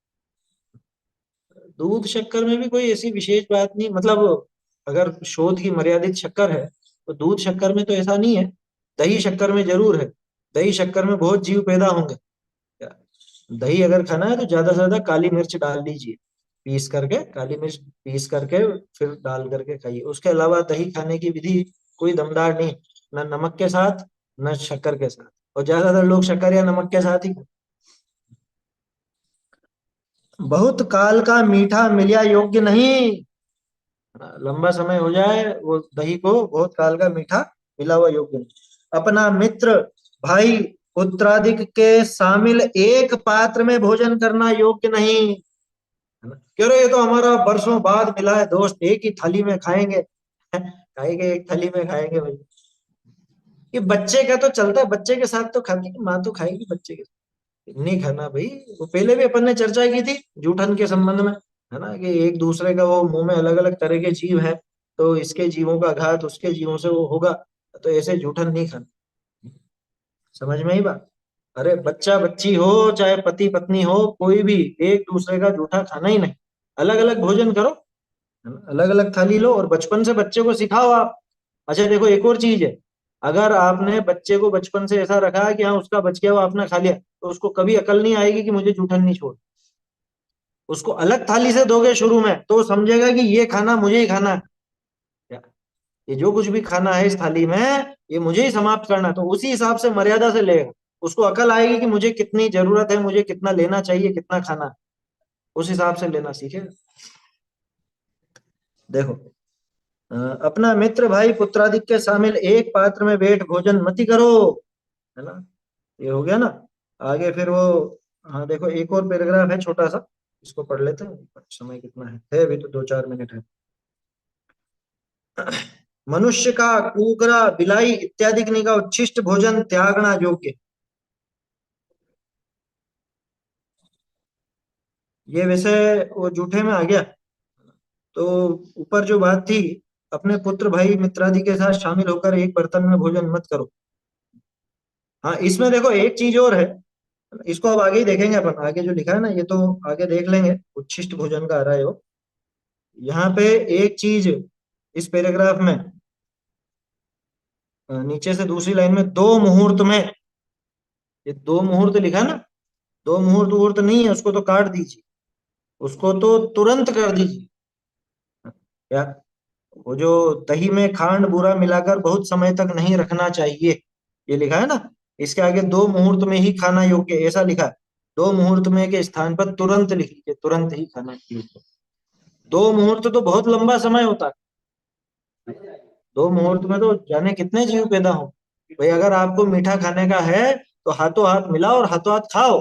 दूध शक्कर में भी कोई ऐसी विशेष बात नहीं, मतलब अगर शोध की मर्यादित शक्कर है, तो दूध शक्कर में तो ऐसा नहीं है। दही शक्कर में जरूर है, दही शक्कर में बहुत जीव पैदा होंगे। दही अगर खाना है तो ज्यादा से ज्यादा काली मिर्च डाल दीजिए, पीस करके, काली मिर्च पीस करके फिर डाल करके खाइए। उसके अलावा दही खाने की विधि कोई दमदार नहीं, ना नमक के साथ, ना शक्कर के साथ, और ज्यादातर लोग शक्कर या नमक के साथ ही खाते। बहुत काल का मीठा मिलिया योग्य नहीं, लंबा समय हो जाए वो दही को, बहुत काल का मीठा मिला हुआ योग्य नहीं। अपना मित्र, भाई, पुत्रादिक के शामिल एक पात्र में भोजन करना योग्य नहीं, है ना? कह रहे ये तो हमारा बरसों बाद मिला है दोस्त, एक ही थाली में खाएंगे। खाएंगे, एक थाली में खाएंगे भाई। ये बच्चे का तो चलता है, बच्चे के साथ तो खाती है, माँ तो खाएगी बच्चे के साथ, नहीं खाना भाई। वो पहले भी अपन ने चर्चा की थी जूठन के संबंध में, है ना, कि एक दूसरे का वो मुंह में अलग अलग तरह के जीव है, तो इसके जीवों का घात उसके जीवों से वो होगा, तो ऐसे जूठन नहीं खाना। समझ में ही बात? अरे बच्चा बच्ची हो, चाहे पति पत्नी हो, कोई भी एक दूसरे का जूठा खाना ही नहीं। अलग अलग भोजन करो, अलग अलग थाली लो, और बचपन से बच्चे को सिखाओ आप। अच्छा देखो, एक और चीज है, अगर आपने बच्चे को बचपन से ऐसा रखा है कि हाँ उसका बच गया वो आपने खा लिया, तो उसको कभी अकल नहीं आएगी कि मुझे जूठन नहीं छोड़। उसको अलग थाली से दोगे शुरू में, तो वो समझेगा कि ये खाना मुझे ही खाना है, ये जो कुछ भी खाना है इस थाली में, ये मुझे ही समाप्त करना है, तो उसी हिसाब से मर्यादा से लेगा। उसको अकल आएगी कि मुझे कितनी जरूरत है, मुझे कितना लेना चाहिए, कितना खाना है, उस हिसाब से लेना सीखेगा। देखो, अपना मित्र, भाई, पुत्रादिक के शामिल एक पात्र में बैठ भोजन मति करो, है ना, ये हो गया ना। आगे फिर वो, हाँ देखो एक और पैराग्राफ है छोटा सा, इसको पढ़ लेते हैं, समय कितना है अभी तो 2-4 मिनट है। मनुष्य का कुकरा, बिलाई इत्यादि का उच्छिष्ट भोजन त्यागना योग्य। ये वैसे वो जूठे में आ गया। तो ऊपर जो बात थी, अपने पुत्र, भाई, मित्रादि के साथ शामिल होकर एक बर्तन में भोजन मत करो। हाँ, इसमें देखो एक चीज और है, इसको अब आगे ही देखेंगे अपन, आगे जो लिखा है ना ये तो आगे देख लेंगे, उच्छिष्ट भोजन का आ रहा है वो। यहाँ पे एक चीज इस पैराग्राफ में, नीचे से दूसरी लाइन में, दो मुहूर्त में, ये दो मुहूर्त लिखा ना, दो मुहूर्त वहूर्त नहीं है, उसको तो काट दीजिए, उसको तो तुरंत कर दीजिए। क्या? वो जो दही में खांड बूरा मिलाकर बहुत समय तक नहीं रखना चाहिए, ये लिखा है ना, इसके आगे दो मुहूर्त में ही खाना योग्य ऐसा लिखा है। दो मुहूर्त में के स्थान पर तुरंत लिख लीजिए, तुरंत ही खाना योग्य। दो मुहूर्त तो बहुत लंबा समय होता है, दो मुहूर्त में तो जाने कितने जीव पैदा हो। भाई अगर आपको मीठा खाने का है, तो हाथों हाथ मिलाओ और हाथों हाथ खाओ,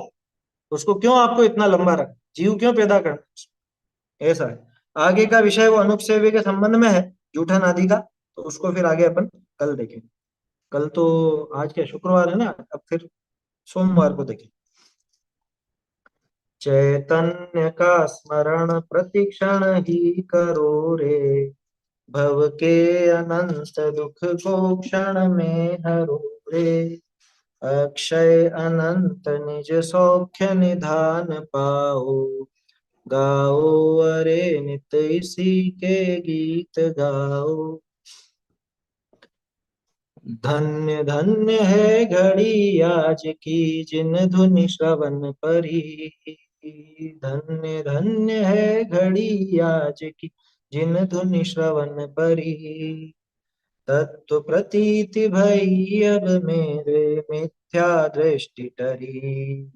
उसको क्यों आपको इतना लंबा रखना, जीव क्यों पैदा करना, ऐसा है। आगे का विषय वो अनुपसेव्य के संबंध में है, जूठन आदि का, तो उसको फिर आगे अपन कल देखेंगे। कल तो, आज क्या शुक्रवार है ना, अब फिर सोमवार को देखेंगे। चैतन्य का स्मरण प्रतिक्षण ही करो रे, भव के अनंत दुख को क्षण में हरो रे। अक्षय अनंत निज सौख्य निधान पाओ। गाओ अरे नित इसी के गीत गाओ। धन्य धन्य है घड़ी आज की जिन धुनि श्रवण परी। धन्य धन्य है घड़ी आज की जिन धुनि श्रवण परी। तत्व प्रतीति भई अब मेरे मिथ्या दृष्टि टरी।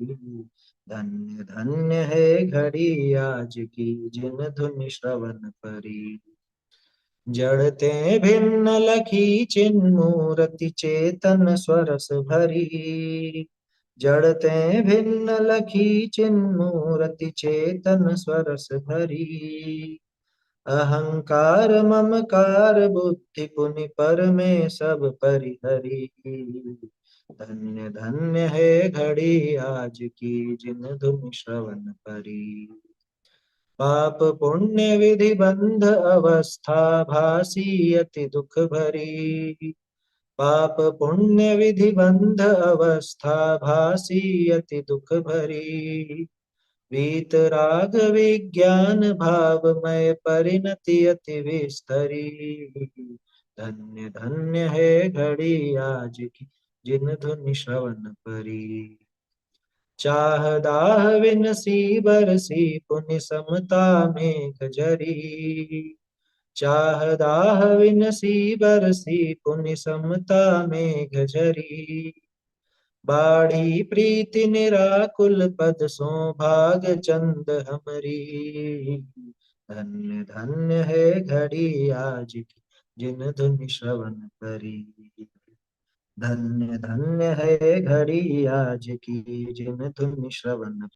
धन्य धन्य है घड़ी आज की जिन धुनि श्रवण परी। जड़ते भिन्न लखी चिन्मूर्ति चेतन स्वरस भरी। जड़ते भिन्न लखी चिन्मूर्ति चेतन स्वरस भरी। अहंकार ममकार बुद्धि पुनि पर में सब परिहरी। धन्य धन्य है घड़ी आज की जिन धुनि श्रवण परी। पाप पुण्य विधि बंध अवस्था भासी अति दुख भरी। पाप पुण्य विधि बंध अवस्था भासी अति दुख भरी। वीत राग विज्ञान भावमय परिणति अति विस्तरी। धन्य धन्य है घड़ी आज की जिन धुनि श्रवण परी। चाह दाह विनसी बरसी पुनि समता मेघ झरी। चाह दाह विनसी बरसी पुनि समता मेघ झरी। बाढ़ी प्रीति निराकुल पद सो भाग चंद हमरी। धन्य धन्य है घड़ी आज की जिन धुनि श्रवण परी। धन्य धन्य है घड़ी आज की जिन धुनि श्रवण